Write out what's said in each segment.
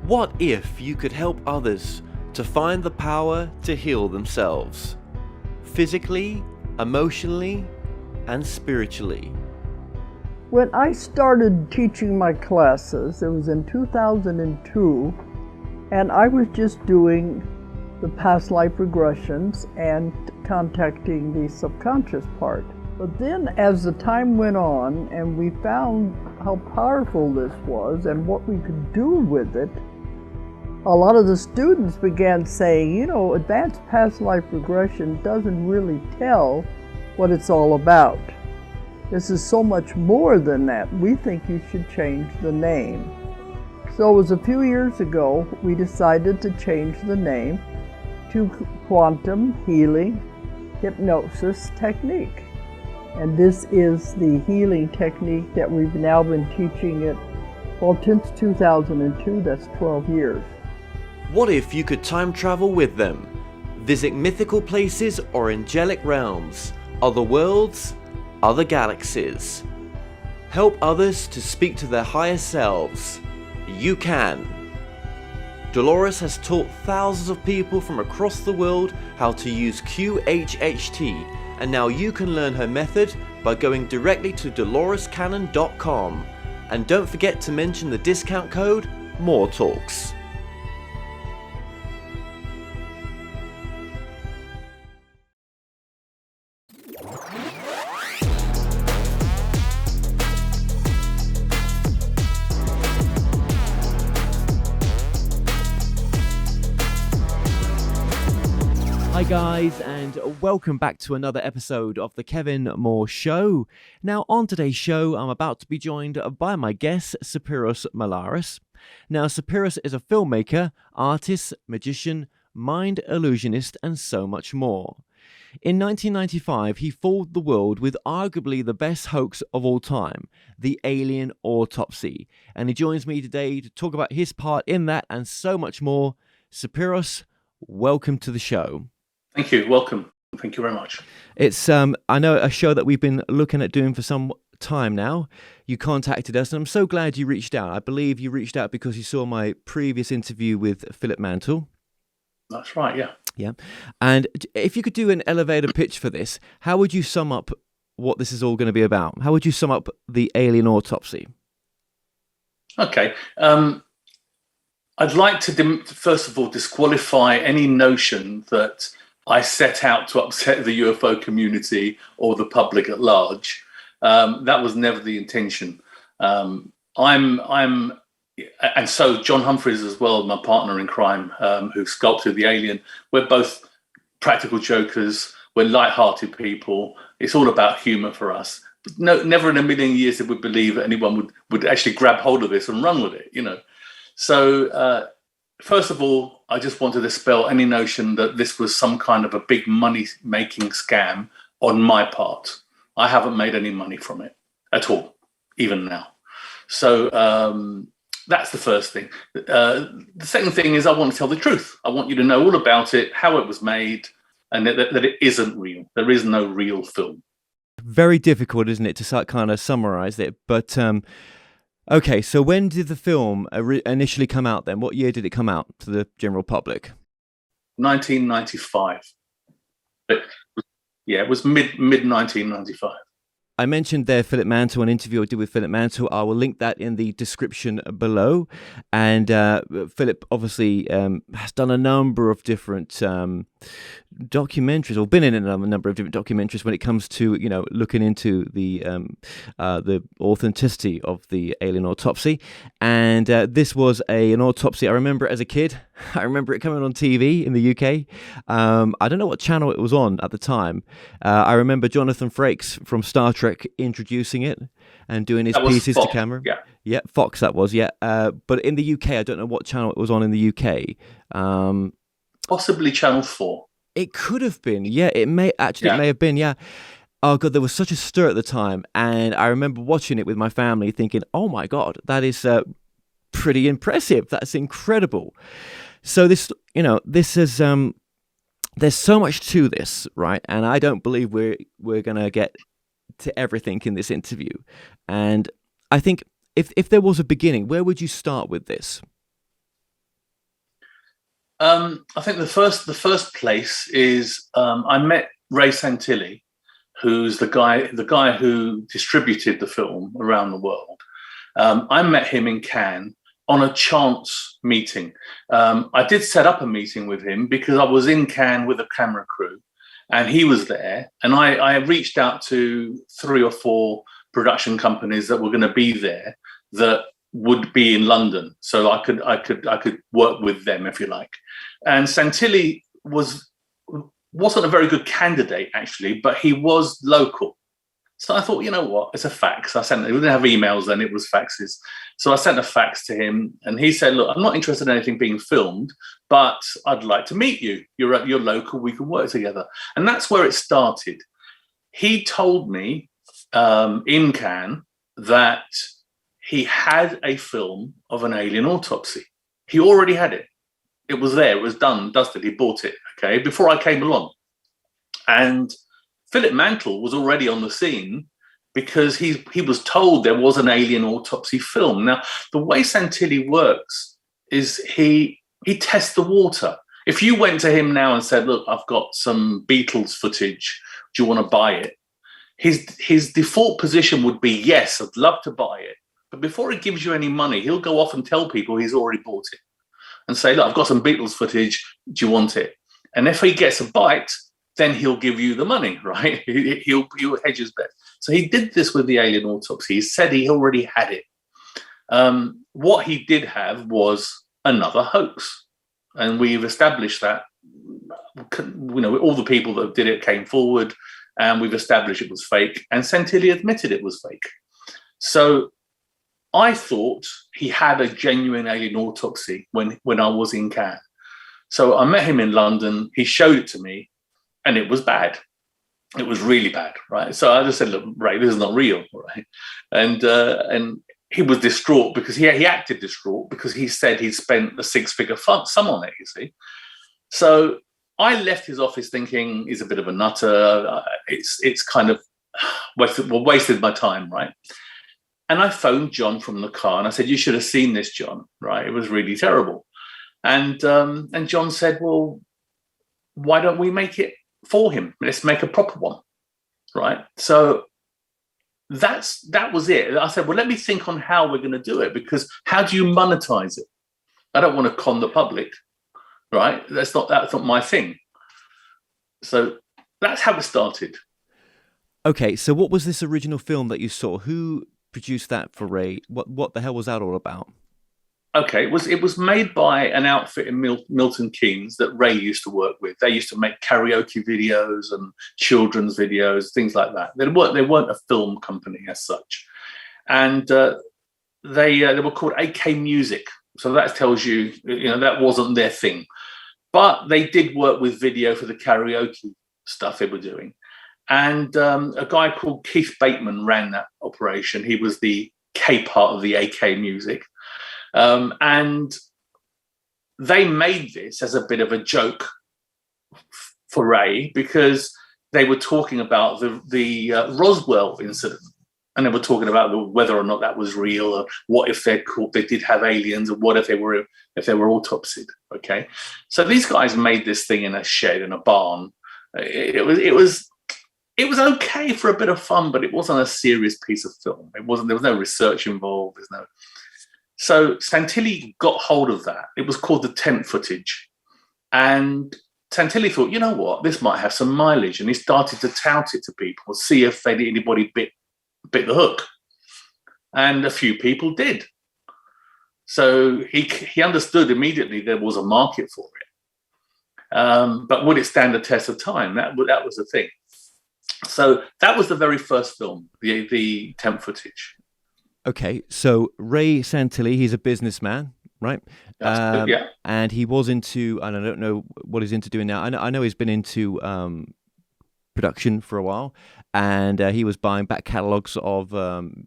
What if you could help others to find the power to heal themselves? Physically, emotionally, and spiritually. When I started teaching my classes, it was in 2002, and I was just doing the past life regressions and contacting the subconscious part. But then as the time went on and we found how powerful this was and what we could do with it, a lot of the students began saying, you know, advanced past life regression doesn't really tell what it's all about. This is so much more than that. We think you should change the name. So it was a few years ago we decided to change the name to Quantum Healing Hypnosis Technique. And this is the healing technique that we've now been teaching it, well, since 2002, that's 12 years. What if you could time travel with them? Visit mythical places or angelic realms, other worlds, other galaxies. Help others to speak to their higher selves. You can. Dolores has taught thousands of people from across the world how to use QHHT, and now you can learn her method by going directly to dolorescannon.com. And don't forget to mention the discount code MORETALKS. Hi guys, and welcome back to another episode of the Kevin Moore Show. Now on today's show, I'm about to be joined by my guest, Spyros Melaris. Now Spyros is a filmmaker, artist, magician, mind illusionist, and so much more. In 1995, he fooled the world with arguably the best hoax of all time, the Alien Autopsy. And he joins me today to talk about his part in that and so much more. Spyros, welcome to the show. Thank you. Welcome. Thank you very much. It's I know a show that we've been looking at doing for some time now. You contacted us, and I'm so glad you reached out. I believe you reached out because you saw my previous interview with Philip Mantle. That's right, yeah. Yeah. And if you could do an elevator pitch for this, how would you sum up what this is all going to be about? How would you sum up the Alien Autopsy? Okay. I'd like to, first of all, disqualify any notion that I set out to upset the UFO community or the public at large. That was never the intention. And so John Humphreys as well, my partner in crime, who sculpted the alien, we're both practical jokers. We're light-hearted people. It's all about humor for us. No, never in a million years did we believe that anyone would actually grab hold of this and run with it, you know. So first of all, I just want to dispel any notion that this was some kind of a big money-making scam on my part. I haven't made any money from it at all, even now. So that's the first thing. The second thing is I want to tell the truth. I want you to know all about it, how it was made, and that it isn't real. There is no real film. Very difficult, isn't it, to kind of summarize it? But okay, so when did the film initially come out then? What year did it come out to the general public? 1995. It was mid 1995. I mentioned there Philip Mantle, an interview I did with Philip Mantle. I will link that in the description below. And Philip obviously has done a number of different documentaries, or been in a number of different documentaries when it comes to, you know, looking into the authenticity of the Alien Autopsy. And this was an autopsy. I remember it as a kid. I remember it coming on TV in the UK. I don't know what channel it was on at the time. I remember Jonathan Frakes from Star Trek introducing it and doing his pieces Fox, to camera. Yeah, Fox that was, yeah. But in the UK, I don't know what channel it was on in the UK. Possibly Channel 4. It could have been, yeah. It may have been, yeah. Oh God, there was such a stir at the time, and I remember watching it with my family, thinking, "Oh my God, that is pretty impressive. That's incredible." So this, you know, this is there's so much to this, right? And I don't believe we're gonna get to everything in this interview. And I think if there was a beginning, where would you start with this? I think the first place is I met Ray Santilli, who's the guy who distributed the film around the world. I met him in Cannes on a chance meeting. I did set up a meeting with him because I was in Cannes with a camera crew, and he was there. And I reached out to 3 or 4 production companies that were going to be there that would be in London, so I could work with them, if you like. And Santilli wasn't a very good candidate, actually, but he was local. So I thought, you know what, it's a fax. We didn't have emails then, it was faxes. So I sent a fax to him, and he said, look, I'm not interested in anything being filmed, but I'd like to meet you. You're local, we can work together. And that's where it started. He told me in Cannes that he had a film of an alien autopsy. He already had it. It was there. It was done, dusted. He bought it, okay, before I came along. And Philip Mantle was already on the scene because he was told there was an alien autopsy film. Now, the way Santilli works is he tests the water. If you went to him now and said, look, I've got some Beatles footage, do you want to buy it? His default position would be, yes, I'd love to buy it. But before he gives you any money, he'll go off and tell people he's already bought it and say, look, I've got some Beatles footage. Do you want it? And if he gets a bite, then he'll give you the money, right? He'll hedge his bet. So he did this with the alien autopsy. He said he already had it. What he did have was another hoax. And we've established that, you know, all the people that did it came forward, and we've established it was fake. And Santilli admitted it was fake. So I thought he had a genuine alien autopsy when I was in Cannes. So I met him in London. He showed it to me, and it was bad. It was really bad, right? So I just said, look, Ray, this is not real, right? And he was distraught because he acted distraught because he said he'd spent a 6-figure sum on it, you see. So I left his office thinking he's a bit of a nutter. It's kind of wasted my time, right? And I phoned John from the car and I said, you should have seen this, John, right? It was really terrible. And John said, well, why don't we make it for him? Let's make a proper one, right? So that was it. I said, well, let me think on how we're going to do it, because how do you monetize it? I don't want to con the public, right? That's not my thing. So that's how it started. Okay, so what was this original film that you saw? Who produced that for Ray? What the hell was that all about? Okay, it was made by an outfit in Milton Keynes that Ray used to work with. They used to make karaoke videos and children's videos, things like that. They weren't a film company as such, and they were called AK Music. So that tells you, that wasn't their thing, but they did work with video for the karaoke stuff they were doing. And a guy called Keith Bateman ran that operation. He was the K part of the AK Music. And they made this as a bit of a joke for Ray, because they were talking about the Roswell incident, and they were talking about whether or not that was real, or what if they did have aliens, or what if they were autopsied. Okay, so these guys made this thing in a shed in a barn. It was okay for a bit of fun, but it wasn't a serious piece of film. There was no research involved. So Santilli got hold of that. It was called the tent footage. And Santilli thought, you know what, this might have some mileage. And he started to tout it to people, see if anybody bit the hook. And a few people did. So he understood immediately there was a market for it. But would it stand the test of time? That was the thing. So that was the very first film, the tent footage. Okay, so Ray Santilli, he's a businessman, right? Yeah. And he was into, and I don't know what he's into doing now. I know he's been into production for a while, and he was buying back catalogs of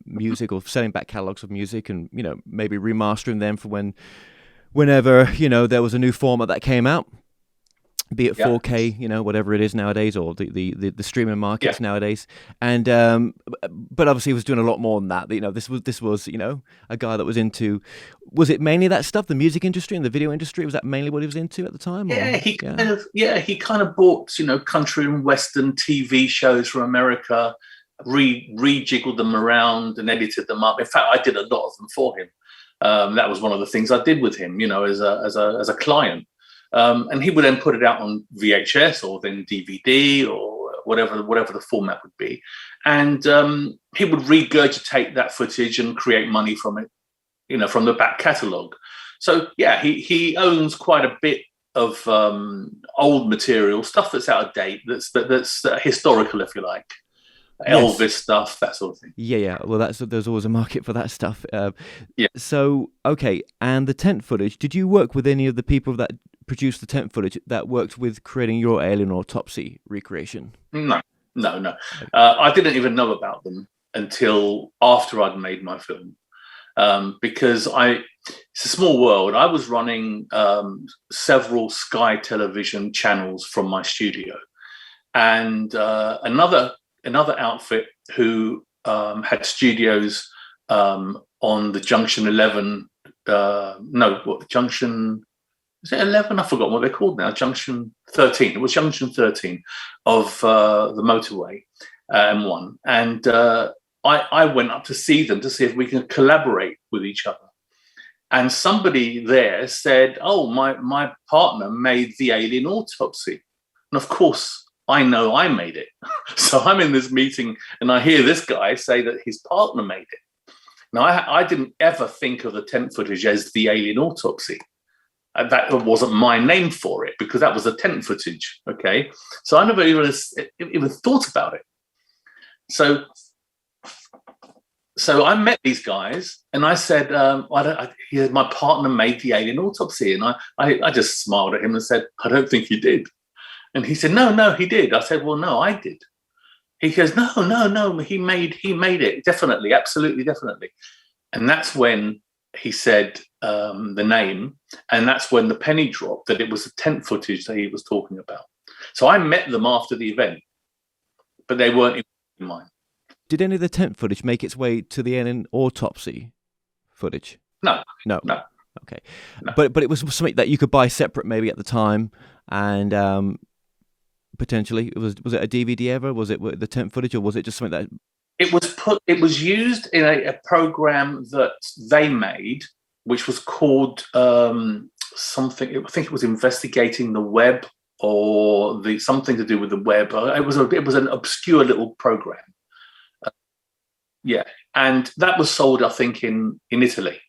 music, or selling back catalogs of music, and maybe remastering them for whenever there was a new format that came out. be it Yeah. 4K, whatever it is nowadays, or the streaming markets nowadays. And but obviously he was doing a lot more than that. This was a guy that was into. Was it mainly that stuff, the music industry and the video industry? Was that mainly what he was into at the time? Yeah, he kind of bought country and western TV shows from America, rejiggled them around and edited them up. In fact, I did a lot of them for him. That was one of the things I did with him, as a client. And he would then put it out on VHS or then DVD or whatever the format would be. And he would regurgitate that footage and create money from it, from the back catalogue. So, yeah, he owns quite a bit of old material, stuff that's out of date, that's historical, if you like. Elvis stuff, that sort of thing. Yeah. Well, there's always a market for that stuff. Yeah. So, okay, and the tent footage, did you work with any of the people that produced the tent footage that worked with creating your Alien Autopsy recreation? No. I didn't even know about them until after I'd made my film. Because it's a small world. I was running several Sky television channels from my studio, and another outfit who had studios on the Junction 11. Junction? Is it 11? I've forgotten what they're called now. Junction 13. It was Junction 13 of the motorway, M1, and I went up to see them to see if we can collaborate with each other. And somebody there said, "Oh, my partner made the Alien Autopsy," and of course, I know I made it. So I'm in this meeting and I hear this guy say that his partner made it. Now, I didn't ever think of the tent footage as the Alien Autopsy. That wasn't my name for it because that was the tent footage, okay? So I never even thought about it. So I met these guys and I said, my partner made the Alien Autopsy. And I just smiled at him and said, "I don't think he did." And he said, no, he did. I said, "Well, no, I did." He goes, no, he made it. Definitely, absolutely, definitely. And that's when he said the name. And that's when the penny dropped that it was the tent footage that he was talking about. So I met them after the event, but they weren't in mine. Did any of the tent footage make its way to the Alien Autopsy footage? No. Okay. No. But it was something that you could buy separate maybe at the time, and potentially was it a DVD ever? Was it the tent footage, or was it just something that it was used in a program that they made, which was called something. I think it was Investigating the Web or something to do with the web. It was an obscure little program. Yeah, and that was sold, I think, in Italy,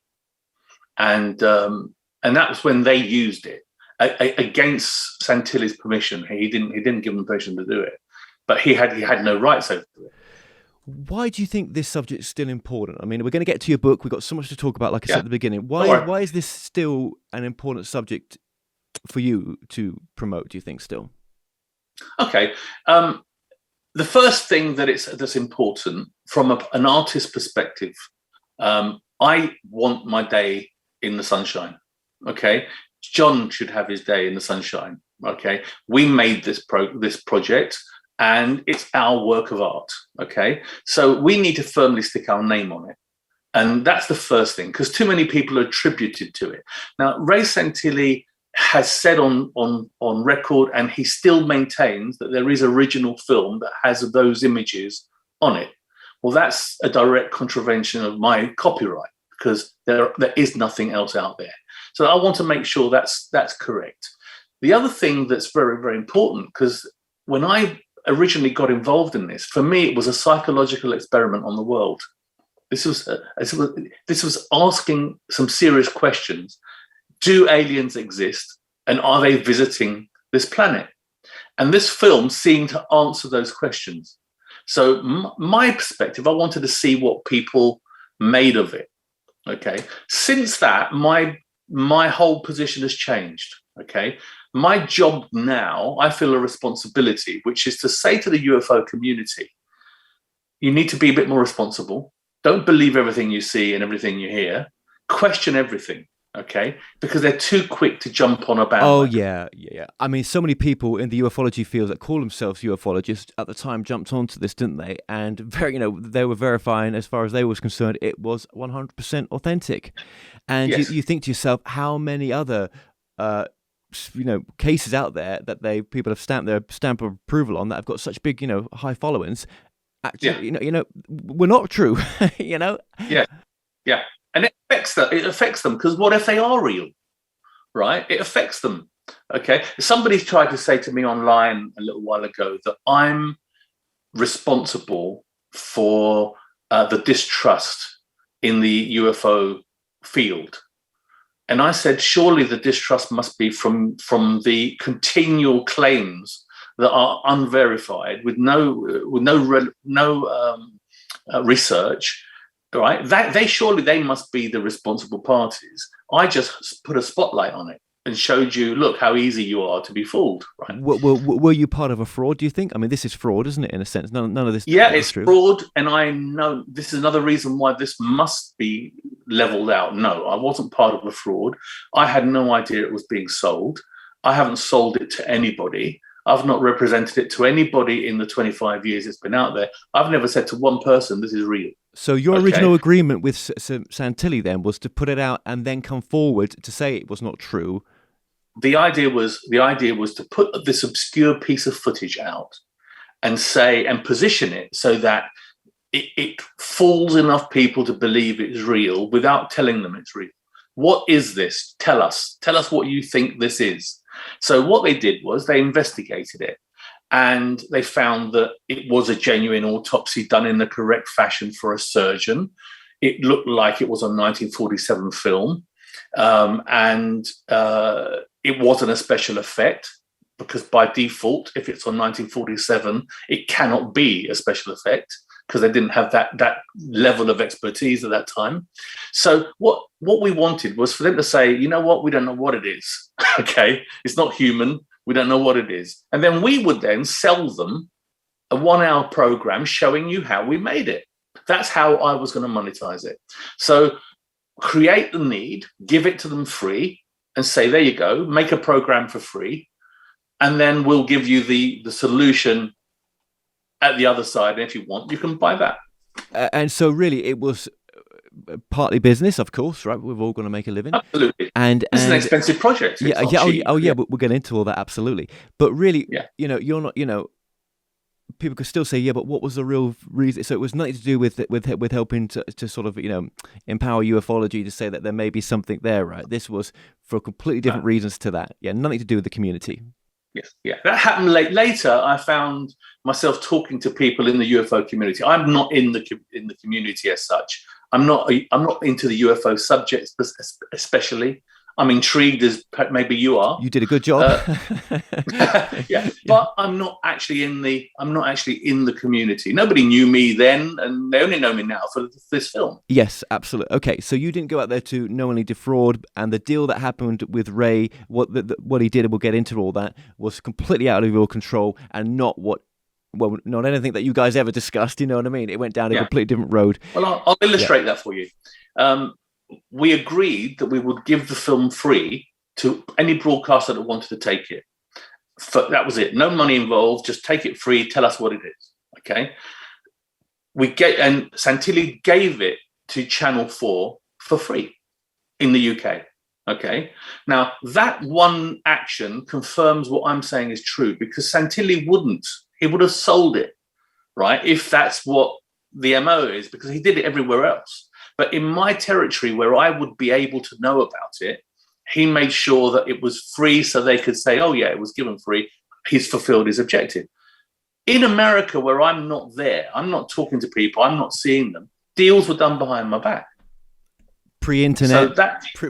and that was when they used it against Santilli's permission. He didn't give them permission to do it, but he had no rights over it. Why do you think this subject is still important? I mean, we're going to get to your book. We've got so much to talk about, like I said at the beginning. Why is this still an important subject for you to promote, do you think, still? Okay. The first thing that's important from an artist perspective, I want my day in the sunshine. Okay, John should have his day in the sunshine. Okay, we made this project, and it's our work of art. Okay, so we need to firmly stick our name on it, and that's the first thing, because too many people are attributed to it. Now, Ray Santilli has said on record, and he still maintains that there is original film that has those images on it. Well, that's a direct contravention of my copyright, because there is nothing else out there. So I want to make sure that's correct. The other thing that's very, very important, because when I originally got involved in this, for me, it was a psychological experiment on the world. This was asking some serious questions. Do aliens exist, and are they visiting this planet? And this film seemed to answer those questions. So my perspective, I wanted to see what people made of it. Okay. Since that, my whole position has changed. Okay. My job now, I feel a responsibility, which is to say to the UFO community, you need to be a bit more responsible. Don't believe everything you see and everything you hear. Question everything. Okay, because they're too quick to jump on a Oh bandwagon. yeah. I mean, so many people in the ufology field that call themselves ufologists at the time jumped onto this, didn't they? And they were verifying, as far as they was concerned, it was 100% authentic. And Yes. you think to yourself, how many other cases out there that people have stamped their stamp of approval on that have got such big high followings, Yeah. actually were not true. Yeah. Yeah. And it affects them because what if they are real? Right? It affects them. Okay. Somebody tried to say to me online a little while ago that I'm responsible for the distrust in the UFO field. And I said, surely the distrust must be from the continual claims that are unverified with no research, right? That they must be the responsible parties. I just put a spotlight on it and showed you, look how easy you are to be fooled, right? Were you part of a fraud, do you think? I mean, this is fraud, isn't it, in a sense? None of this it's true. Fraud, and I know this is another reason why this must be leveled out. No, I wasn't part of a fraud. I had no idea it was being sold. I haven't sold it to anybody. I've not represented it to anybody in the 25 years it's been out there. I've never said to one person, this is real. So your original agreement with Santilli then was to put it out and then come forward to say it was not true. The idea was to put this obscure piece of footage out and say and position it so that it fools enough people to believe it's real without telling them it's real. What is this? Tell us what you think this is. So what they did was they investigated it, and they found that it was a genuine autopsy done in the correct fashion for a surgeon. It looked like it was a 1947 film, and it wasn't a special effect, because by default, if it's on 1947, it cannot be a special effect because they didn't have that level of expertise at that time. So what we wanted was for them to say, you know what, we don't know what it is. Okay, it's not human. We don't know what it is. And then we would then sell them a 1-hour program showing you how we made it. That's how I was going to monetize it. So create the need, give it to them free, and say, there you go, make a program for free, and then we'll give you the solution at the other side. And if you want, you can buy that. And so really it was partly business, of course, right? We're all going to make a living. Absolutely. And it's an expensive project. We'll get into all that, absolutely. But really, you're not, people could still say, yeah, but what was the real reason? So it was nothing to do with helping to sort of, empower ufology to say that there may be something there, right? This was for completely different reasons to that. Yeah, nothing to do with the community. Yes, yeah. That happened later. I found myself talking to people in the UFO community. I'm not in the community as such. I'm not into the UFO subjects especially. I'm intrigued as maybe you are. You did a good job. Yeah, but I'm not actually in the community. Nobody knew me then, and they only know me now for this film. Yes, absolutely. Okay, so you didn't go out there to knowingly defraud, and the deal that happened with Ray, what he did, and we'll get into all that, was completely out of your control, and not anything that you guys ever discussed. You know what I mean? It went down a completely different road. Well, I'll illustrate that for you. We agreed that we would give the film free to any broadcaster that wanted to take it. That was it. No money involved. Just take it free. Tell us what it is. Okay. And Santilli gave it to Channel 4 for free in the UK. Okay. Now that one action confirms what I'm saying is true, because Santilli he would have sold it, right? If that's what the MO is, because he did it everywhere else. But in my territory, where I would be able to know about it, he made sure that it was free so they could say, oh, yeah, it was given free. He's fulfilled his objective. In America, where I'm not there, I'm not talking to people, I'm not seeing them, deals were done behind my back. Pre-internet,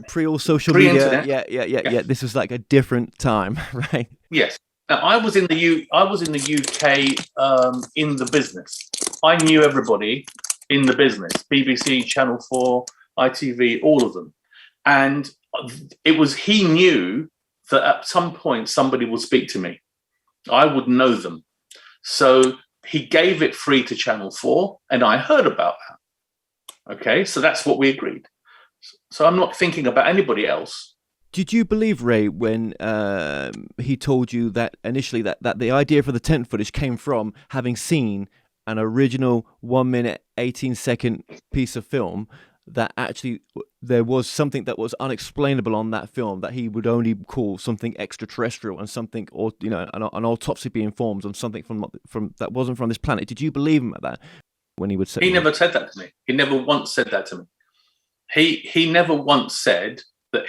pre all social media. Yeah. This was like a different time, right? Yes. Now, I was in the UK in the business. I knew everybody in the business, BBC, Channel 4, ITV, all of them. And he knew that at some point somebody would speak to me. I would know them. So he gave it free to Channel 4, and I heard about that. Okay, so that's what we agreed. So I'm not thinking about anybody else. Did you believe Ray when he told you that initially that the idea for the tent footage came from having seen an original 1 minute 18-second piece of film, that actually there was something that was unexplainable on that film that he would only call something extraterrestrial, and something, or an autopsy being formed on something from that wasn't from this planet? Did you believe him at that when he would say? He never said that to me. He never once said that to me. He never once said that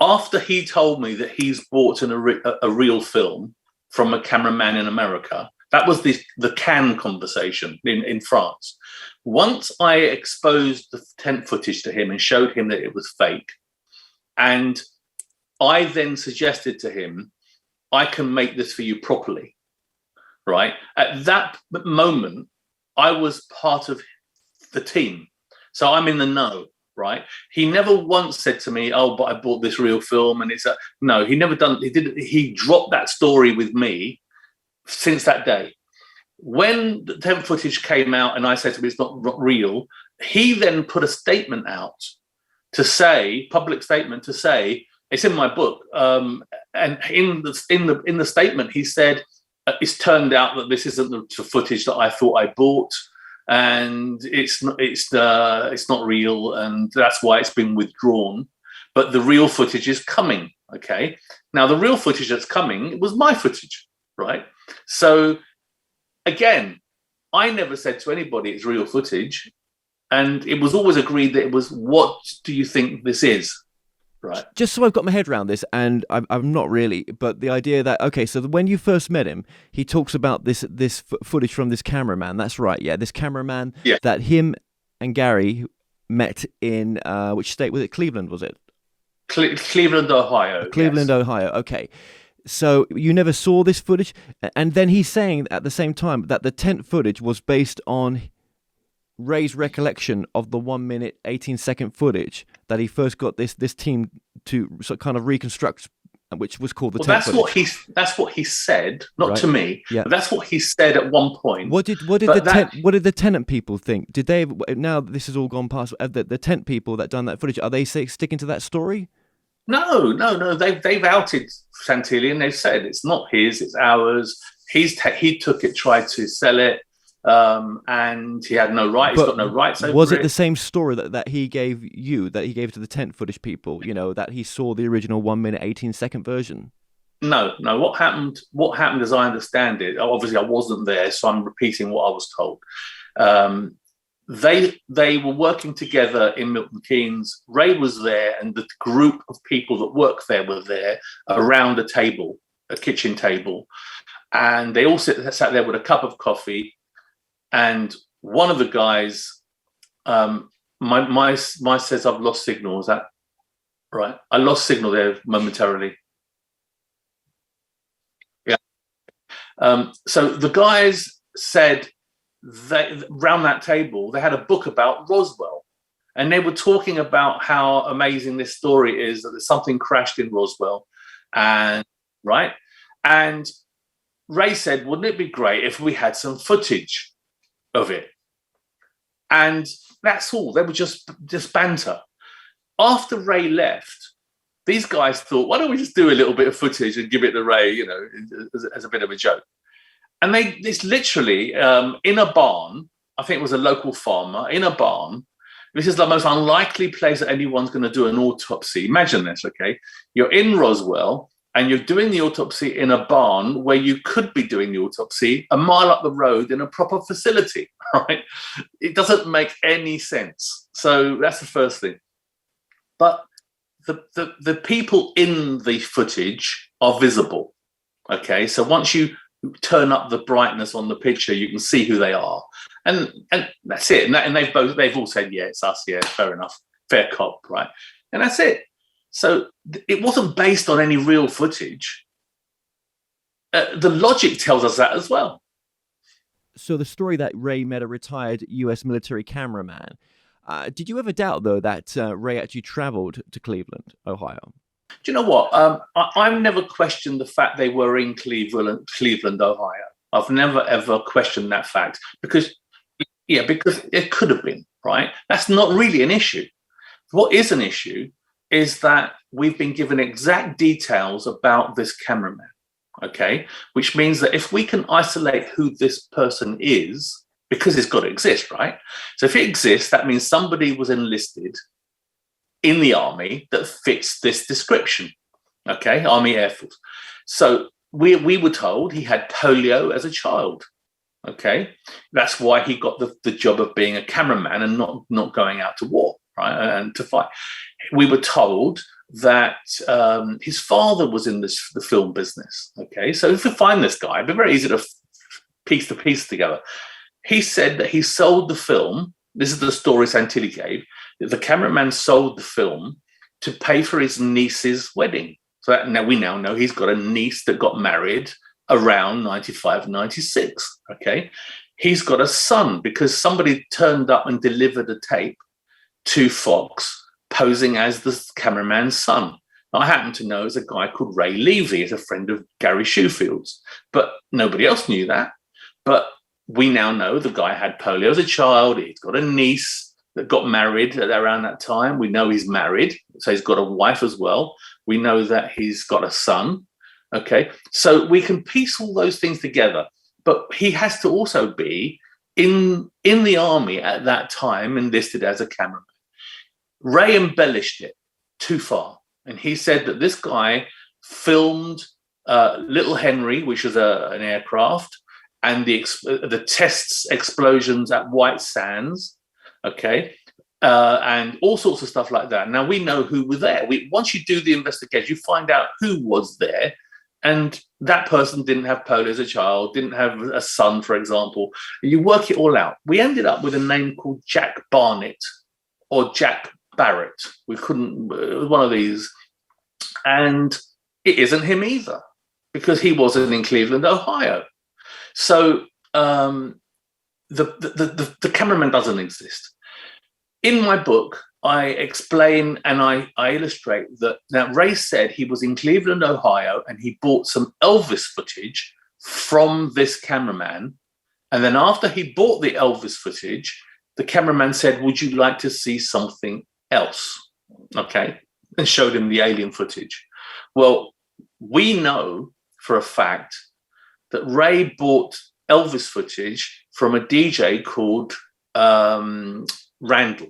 after he told me that he's bought a real film from a cameraman in America. That was the Cannes conversation in France. Once I exposed the tent footage to him and showed him that it was fake, and I then suggested to him, I can make this for you properly, right? At that moment, I was part of the team. So I'm in the know, right? He never once said to me, oh, but I bought this real film. And no, he never done, he dropped that story with me since that day. When the tent footage came out and I said to him, it's not real, he then put a statement out to say, public statement to say, it's in my book. And in the statement, he said, it's turned out that this isn't the footage that I thought I bought, and it's not real, and that's why it's been withdrawn. But the real footage is coming. Okay. Now the real footage that's coming was my footage, right? So again, I never said to anybody it's real footage, and it was always agreed that it was, what do you think this is? Right. Just so I've got my head around this, and I'm not really, but the idea that, okay, so when you first met him, he talks about this footage from this cameraman. That's right, yeah, this cameraman that him and Gary met in, which state was it? Cleveland, was it? Cleveland, Ohio. Cleveland, yes. Ohio, okay. So you never saw this footage, and then he's saying at the same time that the tent footage was based on Ray's recollection of the 1 minute 18-second footage that he first got this team to sort of kind of reconstruct, which was called the tent footage. That's what he said, not right. to me. Yeah. But that's what he said at one point. What did the tenant people think? Did they, now this has all gone past, the tent people that done that footage, are they sticking to that story? No. They've outed Santilli, and they've said it's not his, it's ours. He took it, tried to sell it. And he had no right. He's got no rights over it. Was it the same story that he gave you, that he gave to the tent footage people? That he saw the original 1 minute 18-second version. No. What happened? As I understand it, obviously I wasn't there, so I'm repeating what I was told. They were working together in Milton Keynes. Ray was there, and the group of people that work there were there around a table, a kitchen table, and they all sat there with a cup of coffee. And one of the guys, my says I've lost signal. Is that right? I lost signal there momentarily. Yeah. So the guys said that around that table, they had a book about Roswell, and they were talking about how amazing this story is, that something crashed in Roswell, and right. And Ray said, wouldn't it be great if we had some footage of it? And that's all. They were just banter. After Ray left, these guys thought, why don't we just do a little bit of footage and give it to Ray, as a bit of a joke. And it's literally in a barn. I think it was a local farmer in a barn. This is the most unlikely place that anyone's going to do an autopsy. Imagine this, okay? You're in Roswell, and you're doing the autopsy in a barn where you could be doing the autopsy a mile up the road in a proper facility, right? It doesn't make any sense. So that's the first thing. But the people in the footage are visible, okay? So once you turn up the brightness on the picture, you can see who they are. And that's it. And they've all said, yeah, it's us, yeah, fair enough, fair cop, right? And that's it. So it wasn't based on any real footage. The logic tells us that as well. So the story that Ray met a retired U.S. military cameraman, did you ever doubt, though, that Ray actually traveled to Cleveland, Ohio? Do you know what? I've never questioned the fact they were in Cleveland, Ohio. I've never, ever questioned that fact because it could have been, right? That's not really an issue. What is an issue is that we've been given exact details about this cameraman, okay? Which means that if we can isolate who this person is, because it's got to exist, right? So if it exists, that means somebody was enlisted in the army that fits this description, okay? Army Air Force. So we were told he had polio as a child, okay? That's why he got the job of being a cameraman and not going out to war, right, and to fight. We were told that his father was in the film business, okay? So if we find this guy, it'd be very easy to piece the piece together. He said that he sold the film. This is the story Santilli gave. The cameraman sold the film to pay for his niece's wedding. So that, now we now know he's got a niece that got married around 95, 96, okay? He's got a son because somebody turned up and delivered a tape to Fox posing as the cameraman's son. I happen to know is a guy called Ray Levy, is a friend of Gary Shoefield's, but nobody else knew that. But we now know the guy had polio as a child. He's got a niece that got married around that time. We know he's married, so he's got a wife as well. We know that he's got a son, okay? So we can piece all those things together, but he has to also be in the army at that time enlisted as a cameraman. Ray embellished it too far, and he said that this guy filmed Little Henry, which was an aircraft, and the tests explosions at White Sands, okay, and all sorts of stuff like that. Now we know who were there. Once you do the investigation, you find out who was there, and that person didn't have polio as a child, didn't have a son, for example. You work it all out. We ended up with a name called Jack Barnett or Jack Barrett. We couldn't, it was one of these, and it isn't him either because he wasn't in Cleveland, Ohio. So the cameraman doesn't exist. In my book, I explain and I illustrate that Ray said he was in Cleveland, Ohio, and he bought some Elvis footage from this cameraman. And then after he bought the Elvis footage, the cameraman said, "Would you like to see something else?" Okay, and showed him the alien footage. Well, we know for a fact that Ray bought Elvis footage from a DJ called Randall.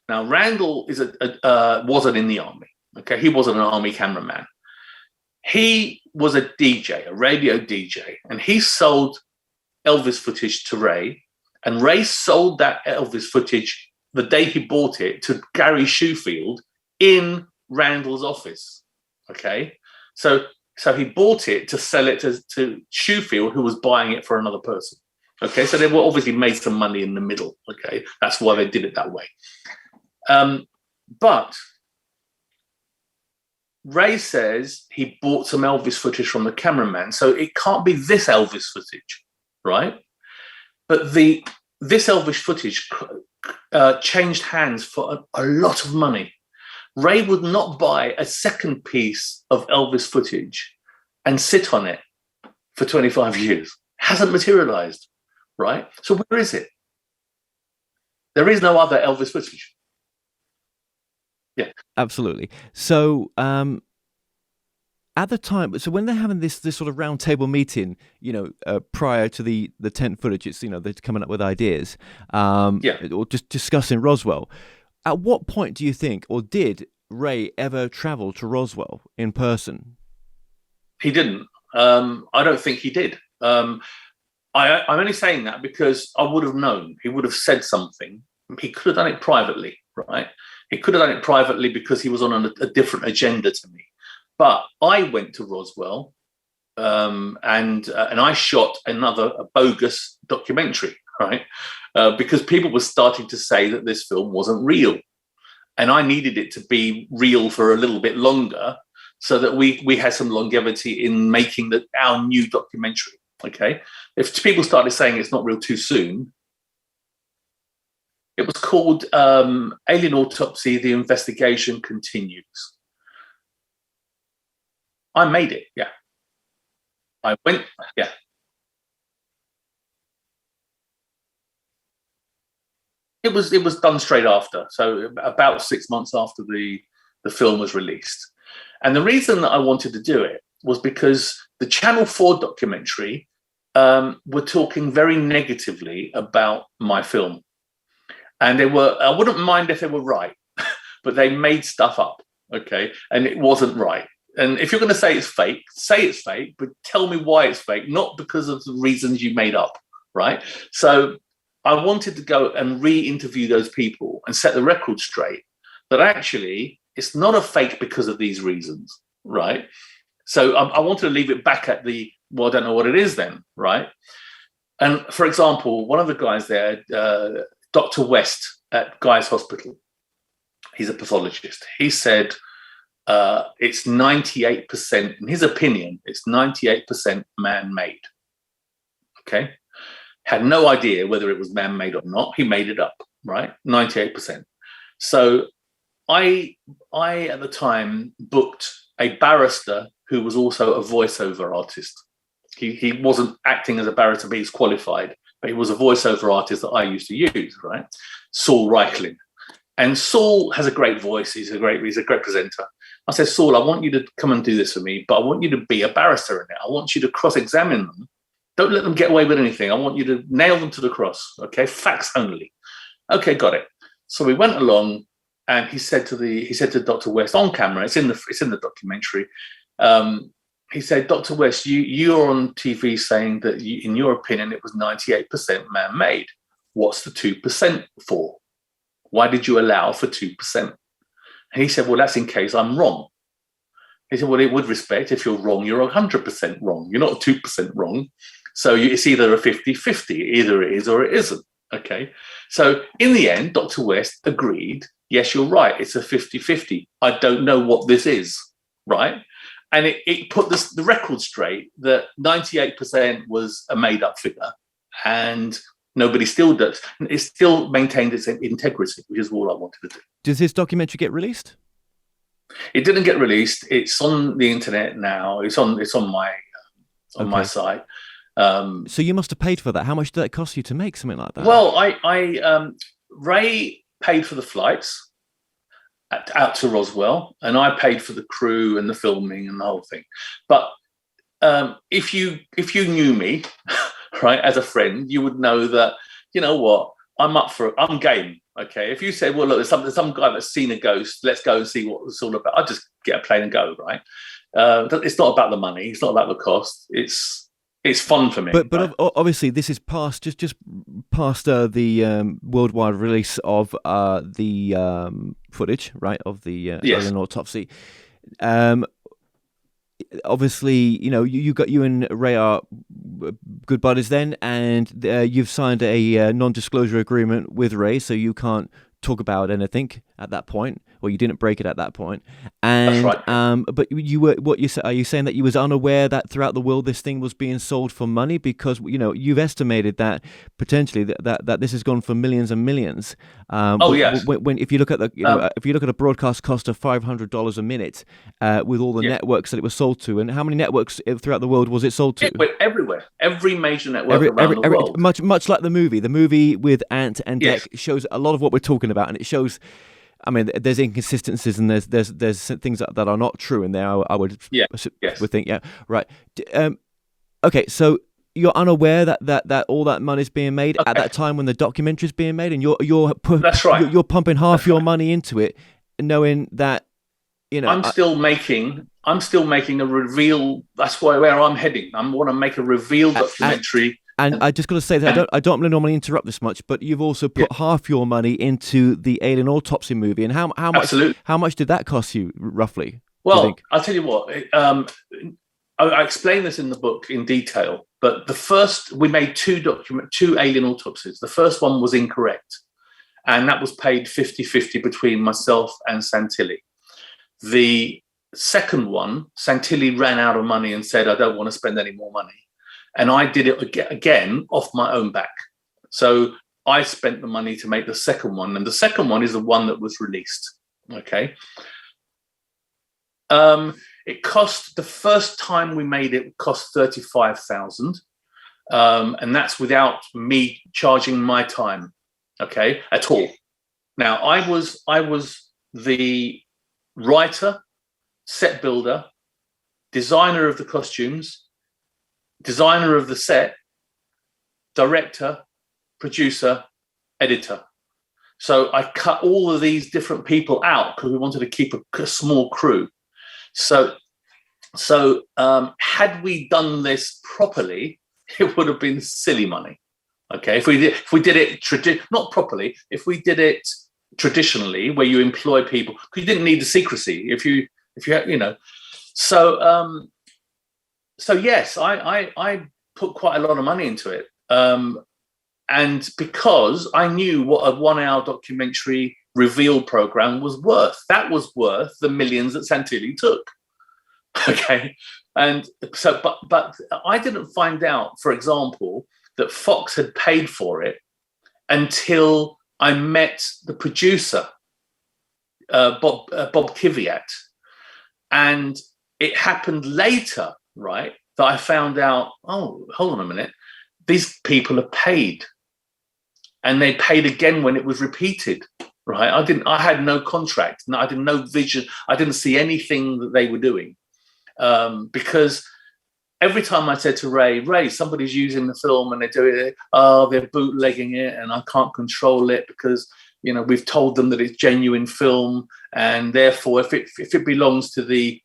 Now, Randall wasn't in the army. Okay, he wasn't an army cameraman. He was a DJ, a radio DJ, and he sold Elvis footage to Ray, and Ray sold that Elvis footage the day he bought it to Gary Shoefield in Randall's office. Okay, so he bought it to sell it to Shoefield, who was buying it for another person. Okay, so they were obviously made some money in the middle. Okay, that's why they did it that way. But Ray says he bought some Elvis footage from the cameraman, so it can't be this Elvis footage, right? But this Elvis footage changed hands for a lot of money. Ray would not buy a second piece of Elvis footage and sit on it for 25 years. Hasn't materialized, right? So where is it? There is no other Elvis footage. Yeah, absolutely. So at the time, so when they're having this sort of round table meeting, prior to the tent footage, it's they're coming up with ideas, or just discussing Roswell. At what point do you think, or did Ray ever travel to Roswell in person? He didn't. I don't think he did. I'm only saying that because I would have known. He would have said something. He could have done it privately, right? He could have done it privately because he was on a different agenda to me. But I went to Roswell and I shot a bogus documentary, right? Because people were starting to say that this film wasn't real. And I needed it to be real for a little bit longer so that we had some longevity in making our new documentary, okay? If people started saying it's not real too soon, it was called Alien Autopsy, The Investigation Continues. I made it, yeah. I went, yeah. It was done straight after, so about 6 months after the film was released. And the reason that I wanted to do it was because the Channel 4 documentary were talking very negatively about my film. And I wouldn't mind if they were right, but they made stuff up, okay? And it wasn't right. And if you're going to say it's fake, but tell me why it's fake, not because of the reasons you made up, right? So I wanted to go and re-interview those people and set the record straight that actually it's not a fake because of these reasons, right? So I wanted to leave it back at I don't know what it is then, right? And for example, one of the guys there, Dr. West at Guy's Hospital, he's a pathologist. He said it's 98%, in his opinion, it's 98% man-made, okay? Had no idea whether it was man-made or not. He made it up, right? 98%. So I at the time booked a barrister who was also a voiceover artist. He wasn't acting as a barrister, but he's qualified, but he was a voiceover artist that I used to use, right? Saul Reichling. And Saul has a great voice. He's a great presenter. I said, Saul, I want you to come and do this for me, but I want you to be a barrister in it. I want you to cross-examine them. Don't let them get away with anything. I want you to nail them to the cross, okay? Facts only. Okay, got it. So we went along, and he said to Dr. West on camera, it's in the documentary. He said, Dr. West, you're on TV saying that in your opinion it was 98% man-made. What's the 2% for? Why did you allow for 2%? And he said, well, that's in case I'm wrong. He said, well, with respect, if you're wrong, you're 100% wrong. You're not 2% wrong. So it's either a 50-50, either it is or it isn't, okay? So in the end, Dr. West agreed, yes, you're right, it's a 50-50. I don't know what this is, right? And it put the record straight that 98% was a made-up figure, and nobody still does. It still maintained its integrity, which is all I wanted to do. Does this documentary get released? It didn't get released. It's on the internet now. It's on my site. So you must have paid for that. How much did that cost you to make something like that? Well, Ray paid for the flights out to Roswell, and I paid for the crew and the filming and the whole thing. But if you knew me, right, as a friend, you would know that, you know what, I'm game. Okay, if you say, well, look, there's some guy that's seen a ghost, let's go and see what it's all about. I'll just get a plane and go, right? It's not about the money. It's not about the cost. It's fun for me. But right? Obviously, this is past just past the worldwide release of the footage, right, of the Alien Autopsy. Obviously, you and Ray are good buddies then, and you've signed a non-disclosure agreement with Ray, so you can't talk about anything at that point, or you didn't break it at that point. And that's right. But are you saying that you was unaware that throughout the world this thing was being sold for money? Because you've estimated that potentially that this has gone for millions and millions. Yes. When if you look at if you look at a broadcast cost of $500 a minute, with all the networks that it was sold to, and how many networks throughout the world was it sold to? Everywhere, every major network around the world. Much like the movie with Ant and Dec shows a lot of what we're talking about, and it shows. I mean, there's inconsistencies and there's things that are not true in there. I would think, right. Okay, so you're unaware that all that money's being made at that time when the documentary's being made, and that's right. You're pumping half your money into it, knowing that I'm still making a reveal. That's where I'm heading. I want to make a reveal documentary. And I just got to say that I don't normally interrupt this much, but you've also put half your money into the Alien Autopsy movie. And how much did that cost you roughly? Well, I'll tell you what. I explain this in the book in detail. But we made two Alien Autopsies. The first one was incorrect, and that was paid 50-50 between myself and Santilli. The second one, Santilli ran out of money and said, "I don't want to spend any more money." And I did it again off my own back. So I spent the money to make the second one. And the second one is the one that was released. Okay. It cost, the first time we made it cost $35,000. And that's without me charging my time. okay, at all. Now, I was the writer, set builder, designer of the costumes, designer of the set, director, producer, editor. So I cut all of these different people out because we wanted to keep a small crew. So had we done this properly, it would have been silly money. Okay, if we did it not properly, if we did it traditionally, where you employ people, because you didn't need the secrecy. If you so yes, I put quite a lot of money into it. And because I knew what a 1 hour documentary reveal program was worth, that was worth the millions that Santilli took. Okay. And so, but I didn't find out, for example, that Fox had paid for it until I met the producer, Bob Kiviat. And it happened later, right, that I found out, oh, hold on a minute, these people are paid. And they paid again when it was repeated, right? I had no contract. I didn't no vision. I didn't see anything that they were doing. Because every time I said to Ray, somebody's using the film and they're doing it, they're bootlegging it and I can't control it because, we've told them that it's genuine film. And therefore, if it belongs to the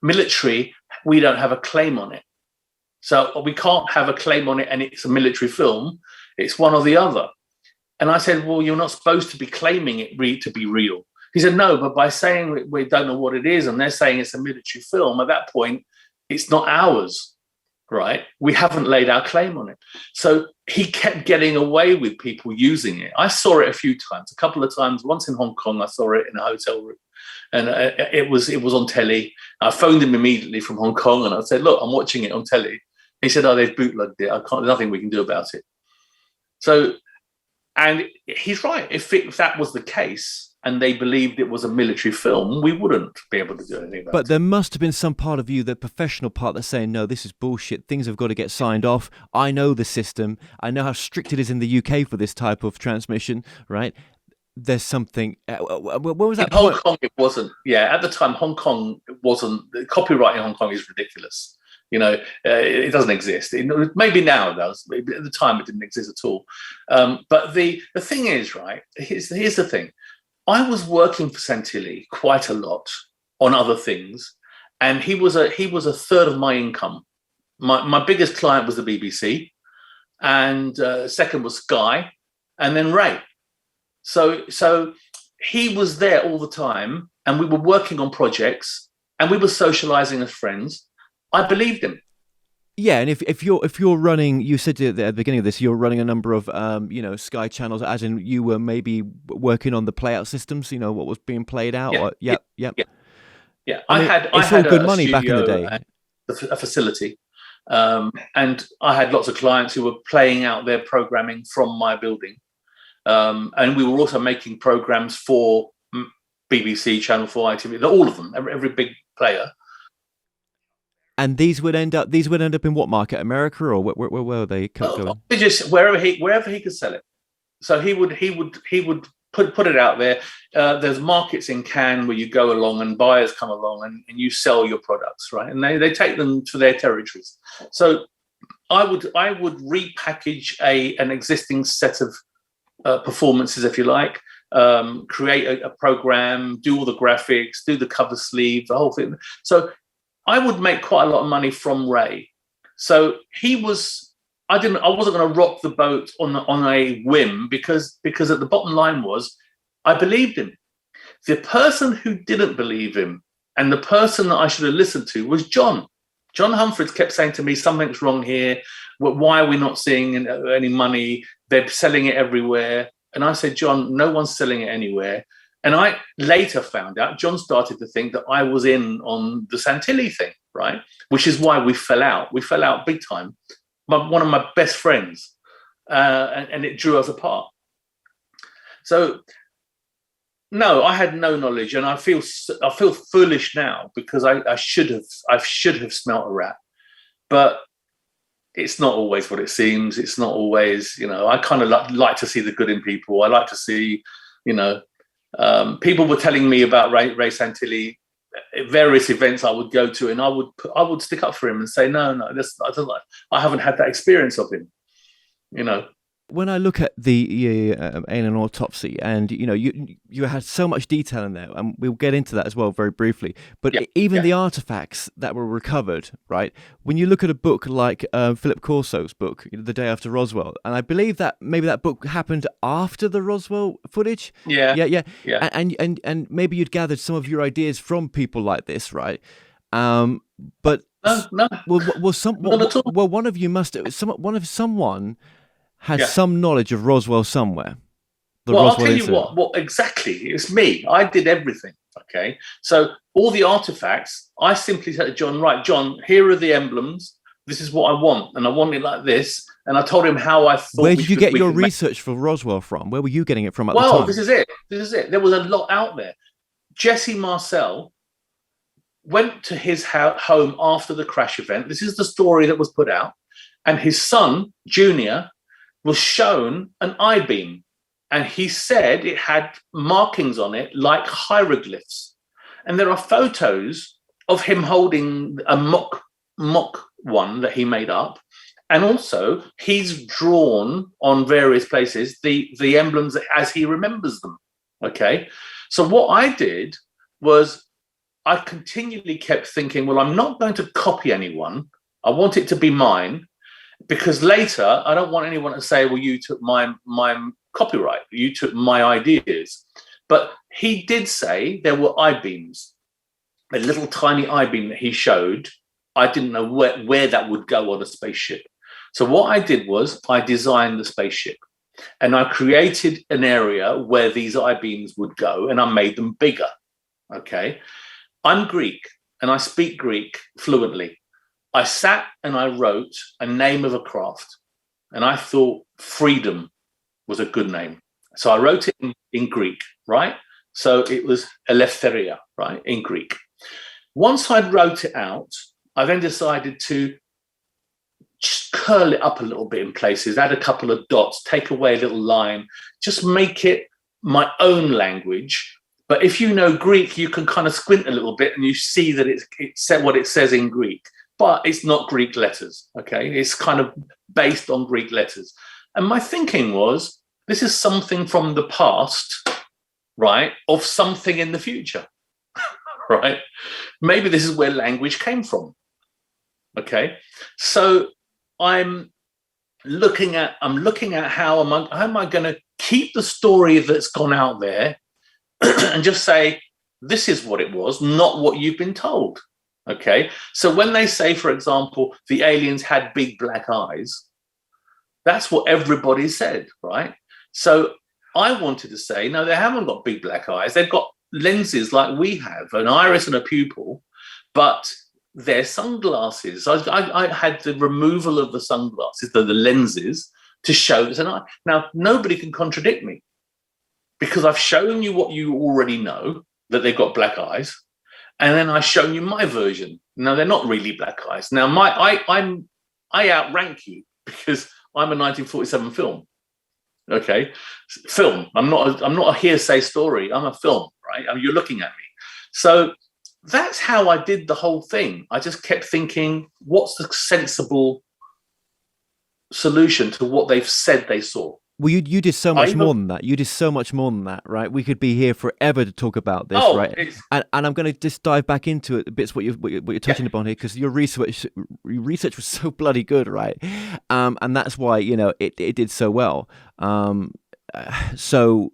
military, we don't have a claim on it. So we can't have a claim on it and it's a military film. It's one or the other. And I said, well, you're not supposed to be claiming it to be real. He said, no, but by saying we don't know what it is and they're saying it's a military film, at that point, it's not ours, right? We haven't laid our claim on it. So he kept getting away with people using it. I saw it a few times, a couple of times. Once in Hong Kong, I saw it in a hotel room. And it was on telly. I phoned him immediately from Hong Kong and I said, look, I'm watching it on telly. He said, oh, they've bootlegged it. There's nothing we can do about it. So, and he's right. If that was the case and they believed it was a military film, we wouldn't be able to do anything about it. But there must have been some part of you, the professional part, that's saying, no, this is bullshit. Things have got to get signed off. I know the system. I know how strict it is in the UK for this type of transmission, right? There's something. What was that? In Hong Kong, it wasn't. Yeah, at the time, Hong Kong wasn't. The copyright in Hong Kong is ridiculous. It doesn't exist. Maybe now it does. But at the time, it didn't exist at all. But the thing is, right? Here's the thing. I was working for Santilli quite a lot on other things, and he was a third of my income. My biggest client was the BBC, and second was Sky, and then Ray. So he was there all the time, and we were working on projects, and we were socializing as friends. I believed him. Yeah, and if you're running, you said at the beginning of this, you're running a number of Sky channels, as in you were maybe working on the playout systems, what was being played out. Yeah. Yeah. It's all good money back in the day. A facility, and I had lots of clients who were playing out their programming from my building, and we were also making programs for BBC, Channel 4, ITV, all of them, every big player. And these would end up in what market? America, or where were they going? Just wherever he could sell it. So he would put it out there. There's markets in Cannes where you go along and buyers come along and you sell your products, right? And they take them to their territories. So I would repackage an existing set of performances, if you like, create a program, do all the graphics, do the cover sleeve, the whole thing. So I would make quite a lot of money from Ray. So I wasn't going to rock the boat on a whim because at the bottom line was I believed him. The person who didn't believe him and the person that I should have listened to was John. John Humphreys kept saying to me, something's wrong here. Why are we not seeing any money? They're selling it everywhere. And I said, John, no one's selling it anywhere. And I later found out, John started to think that I was in on the Santilli thing, right? Which is why we fell out. We fell out big time. One of my best friends, and it drew us apart. So, no, I had no knowledge, and I feel foolish now because I should have smelt a rat. But it's not always what it seems. It's not always, I kind of like to see the good in people. I like to see, people were telling me about Ray Santilli at various events I would go to, and I would stick up for him and say, no, I haven't had that experience of him, When I look at the Alien Autopsy, and you had so much detail in there, and we'll get into that as well very briefly. But even the artifacts that were recovered, right? When you look at a book like Philip Corso's book, The Day After Roswell, and I believe that maybe that book happened after the Roswell footage. Yeah. And maybe you'd gathered some of your ideas from people like this, right? But no, not at all. Well, one of you must. Someone had some knowledge of Roswell somewhere. I'll tell you what exactly. It's me. I did everything. Okay. So all the artifacts, I simply said to John, right, John, here are the emblems. This is what I want. And I want it like this. And I told him how I thought. Where did you get your research for Roswell from? Where were you getting it from at the time? Well, this is it. There was a lot out there. Jesse Marcel went to his home after the crash event. This is the story that was put out. And his son, Junior, was shown an I-beam, and he said it had markings on it like hieroglyphs. And there are photos of him holding a mock one that he made up. And also he's drawn on various places the emblems as he remembers them. Okay. So what I did was I continually kept thinking, well, I'm not going to copy anyone. I want it to be mine. Because later, I don't want anyone to say, well, you took my copyright, you took my ideas. But he did say there were I-beams, a little tiny I-beam that he showed. I didn't know where that would go on a spaceship. So what I did was I designed the spaceship, and I created an area where these I-beams would go, and I made them bigger. Okay. I'm Greek, and I speak Greek fluently. I sat and I wrote a name of a craft, and I thought freedom was a good name. So I wrote it in Greek, right? So it was eleftheria, right, in Greek. Once I'd wrote it out, I then decided to just curl it up a little bit in places, add a couple of dots, take away a little line, just make it my own language. But if you know Greek, you can kind of squint a little bit and you see that it said what it says in Greek. But it's not Greek letters, okay? It's kind of based on Greek letters. And my thinking was, this is something from the past, right, of something in the future, right? Maybe this is where language came from, okay? So I'm looking at how am I going to keep the story that's gone out there and just say, this is what it was, not what you've been told. Okay, so when they say, for example, the aliens had big black eyes, that's what everybody said, right? So I wanted to say, no, they haven't got big black eyes. They've got lenses like we have, an iris and a pupil, but they're sunglasses. I had the removal of the sunglasses, the lenses, to show it's an eye. Now, nobody can contradict me because I've shown you what you already know, that they've got black eyes. And then I've shown you my version. Now, they're not really black eyes. Now, I outrank you because I'm a 1947 film. Okay, film. I'm not a hearsay story. I'm a film, right? I mean, you're looking at me. So that's how I did the whole thing. I just kept thinking, what's the sensible solution to what they've said they saw? Well, you did so much more than that. You did so much more than that, right? We could be here forever to talk about this, right? And I'm going to just dive back into it, bits what you're touching upon here, because your research was so bloody good, right? And that's why it did so well. So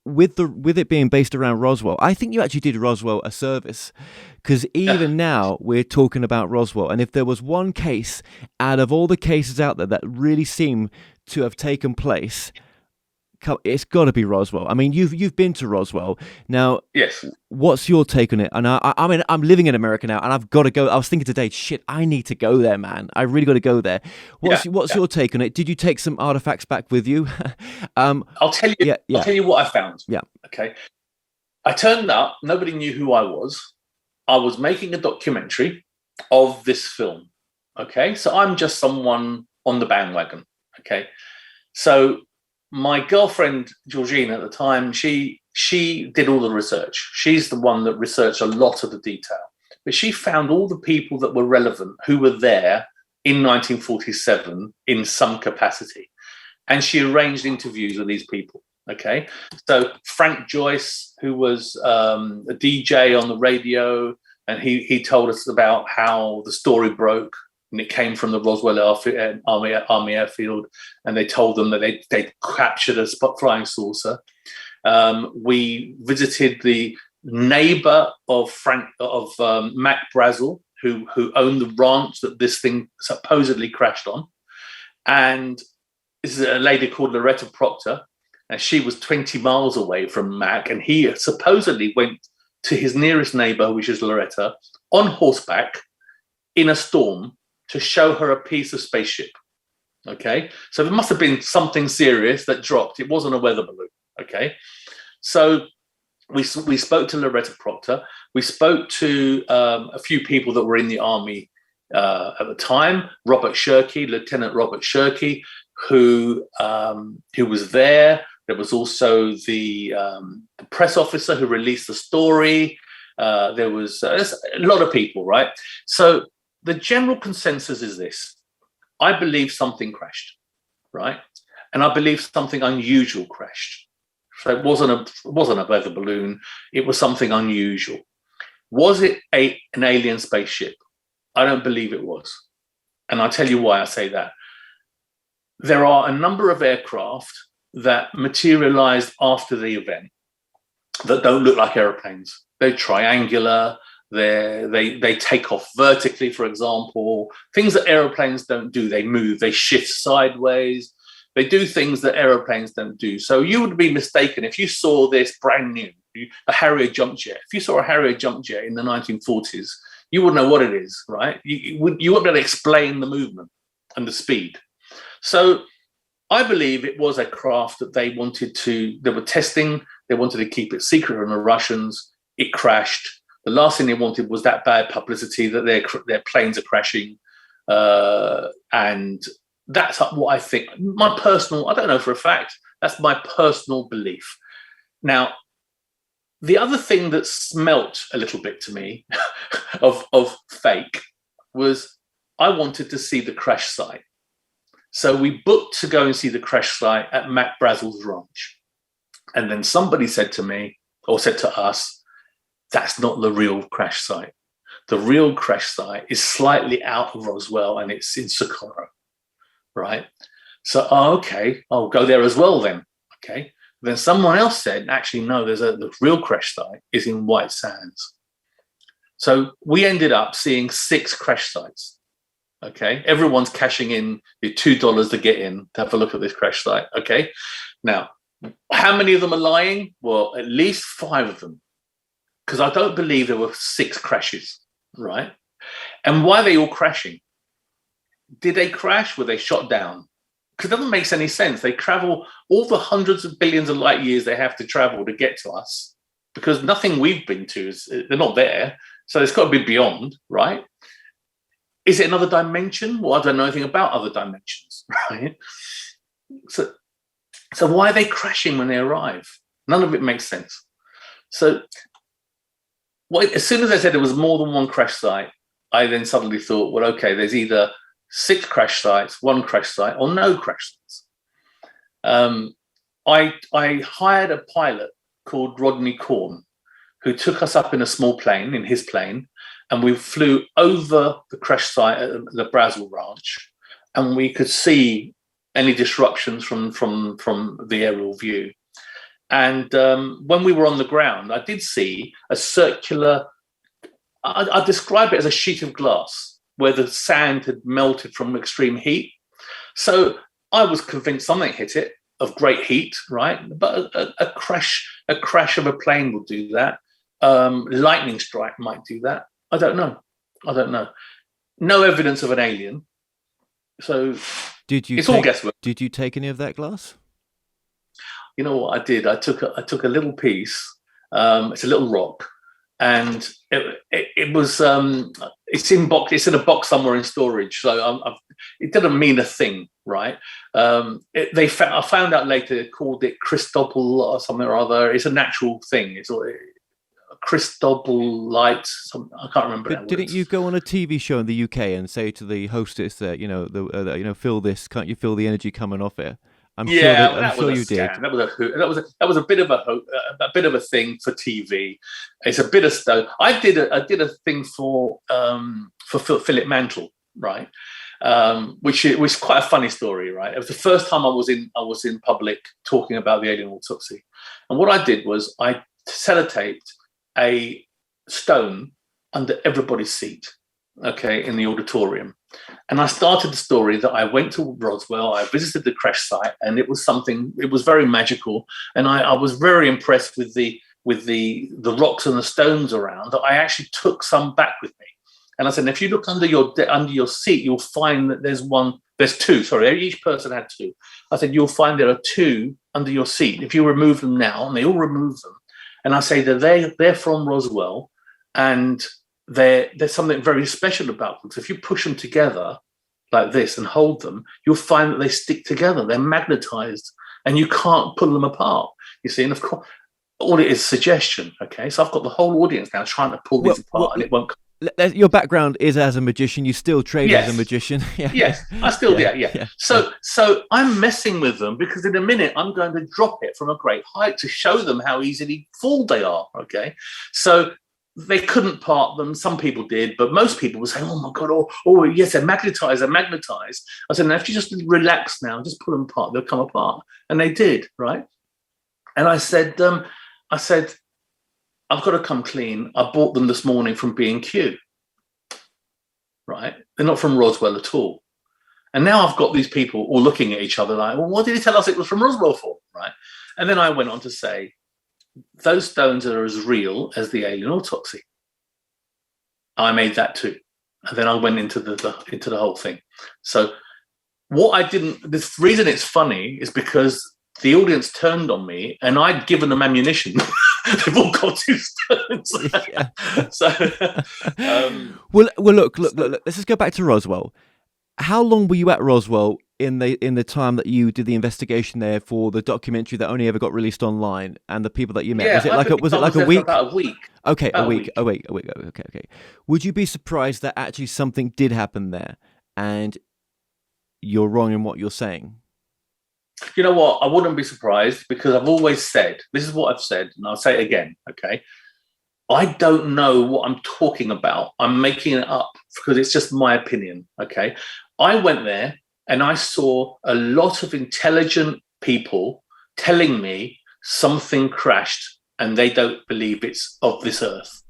with it being based around Roswell, I think you actually did Roswell a service, because even now we're talking about Roswell, and if there was one case out of all the cases out there that really seem to have taken place, it's got to be Roswell. I mean, you've been to Roswell now. Yes. What's your take on it? And I mean, I'm living in America now, and I've got to go. I was thinking today, shit, I need to go there, man. I really got to go there. What's your take on it? Did you take some artifacts back with you? I'll tell you. I'll tell you what I found. Yeah. Okay. I turned up. Nobody knew who I was. I was making a documentary of this film. Okay, so I'm just someone on the bandwagon. Okay, so my girlfriend Georgina at the time, she did all the research. She's the one that researched a lot of the detail, but she found all the people that were relevant who were there in 1947 in some capacity, and she arranged interviews with these people. Okay, so Frank Joyce, who was a DJ on the radio, and he told us about how the story broke, and it came from the Roswell Army Airfield, and they told them that they captured a flying saucer. We visited the neighbor of Mac Brazel, who owned the ranch that this thing supposedly crashed on, and this is a lady called Loretta Proctor, and she was 20 miles away from Mac, and he supposedly went to his nearest neighbor, which is Loretta, on horseback in a storm to show her a piece of spaceship. Okay, so there must have been something serious that dropped. It wasn't a weather balloon. Okay, so we spoke to Loretta Proctor. We spoke to a few people that were in the army at the time. Lieutenant Robert Shirkey, who was there. There was also the press officer who released the story. There was a lot of people, right? So the general consensus is this: I believe something crashed, right? And I believe something unusual crashed. So it wasn't a weather balloon. It was something unusual. Was it an alien spaceship? I don't believe it was. And I'll tell you why I say that. There are a number of aircraft that materialized after the event that don't look like airplanes. They're triangular. They take off vertically, for example. Things that airplanes don't do. They move. They shift sideways. They do things that airplanes don't do. So you would be mistaken if you saw this brand new, a Harrier jump jet. If you saw a Harrier jump jet in the 1940s, you wouldn't know what it is, right? You wouldn't be able to explain the movement and the speed. So I believe it was a craft that they were testing. They wanted to keep it secret from the Russians. It crashed. The last thing they wanted was that bad publicity that their planes are crashing. And that's what I think. I don't know for a fact, that's my personal belief. Now, the other thing that smelt a little bit to me of fake was I wanted to see the crash site. So we booked to go and see the crash site at Mac Brazel's ranch. And then somebody said to me, or said to us, that's not the real crash site. The real crash site is slightly out of Roswell, and it's in Socorro, right? So, okay, I'll go there as well then, okay? Then someone else said, actually, no, the real crash site is in White Sands. So we ended up seeing 6 crash sites. Okay, everyone's cashing in your $2 to get in to have a look at this crash site. Okay, now, how many of them are lying? Well, at least 5 of them, because I don't believe there were 6 crashes, right? And why are they all crashing? Did they crash? Were they shot down? Because it doesn't make any sense. They travel all the hundreds of billions of light years they have to travel to get to us, because nothing we've been to they're not there. So it's got to be beyond, right? Is it another dimension? Well, I don't know anything about other dimensions, right? So why are they crashing when they arrive? None of it makes sense. So as soon as I said there was more than one crash site, I then suddenly thought, well, okay, there's either 6 crash sites, 1 crash site, or no crash sites. I hired a pilot called Rodney Korn, who took us up in a small plane, in his plane, and we flew over the crash site at the Brazel Ranch, and we could see any disruptions from the aerial view. And when we were on the ground, I did see a circular, I describe it as a sheet of glass where the sand had melted from extreme heat. So I was convinced something hit it of great heat, right? But a crash of a plane would do that. Lightning strike might do that. I don't know. No evidence of an alien. So all guesswork. Did you take any of that glass? You know what I did? I took a little piece. It's a little rock, and it was It's in box. It's in a box somewhere in storage. So it didn't mean a thing, right? I found out later they called it Christopal or something or other. It's an actual thing. It's a Christopal light. I can't remember. Didn't you go on a TV show in the UK and say to the hostess that feel this? Can't you feel the energy coming off it? I'm sure you did. That was a bit of a thing for TV. It's a bit of stuff. I did a thing for Philip Mantle, right? Which was quite a funny story, right? It was the first time I was in public talking about the Alien Autopsy, and what I did was I sellotaped a stone under everybody's seat, okay, in the auditorium. And I started the story that I went to Roswell, I visited the crash site, and it was very magical. And I was very impressed with the rocks and the stones around, that I actually took some back with me. And I said, if you look under your seat, you'll find that there's two, sorry, each person had two. I said, you'll find there are two under your seat. If you remove them now, and they all remove them, and I say that they're from Roswell, and there's something very special about them. So if you push them together like this and hold them, you'll find that they stick together. They're magnetized, and you can't pull them apart. You see, and of course, all it is suggestion. Okay, so I've got the whole audience now trying to pull these apart, and it won't. Your background is as a magician. You still trade as a magician. Yeah. Yes, I still do. Yeah. So I'm messing with them, because in a minute I'm going to drop it from a great height to show them how easily fooled they are. Okay, so they couldn't part them. Some people did, but most people were saying, "Oh my God! Oh yes, they're magnetized. They're magnetized." I said, "Now if you just relax now, just pull them apart, they'll come apart." And they did, right? And I said, I've got to come clean. I bought them this morning from B&Q, right? They're not from Roswell at all. And now I've got these people all looking at each other like, well, what did he tell us it was from Roswell for, right? And then I went on to say, those stones are as real as the Alien Autopsy. I made that too. And then I went into the whole thing. So the reason it's funny is because the audience turned on me, and I'd given them ammunition. They've all got two stones. Yeah. So, well, look. Let's just go back to Roswell. How long were you at Roswell in the time that you did the investigation there for the documentary that only ever got released online, and the people that you met? Yeah, was it like a week? About a week. Okay, a week. Okay. Would you be surprised that actually something did happen there, and you're wrong in what you're saying? You know what? I wouldn't be surprised, because I've always said, this is what I've said, and I'll say it again, okay? I don't know what I'm talking about. I'm making it up because it's just my opinion, okay? I went there and I saw a lot of intelligent people telling me something crashed and they don't believe it's of this earth.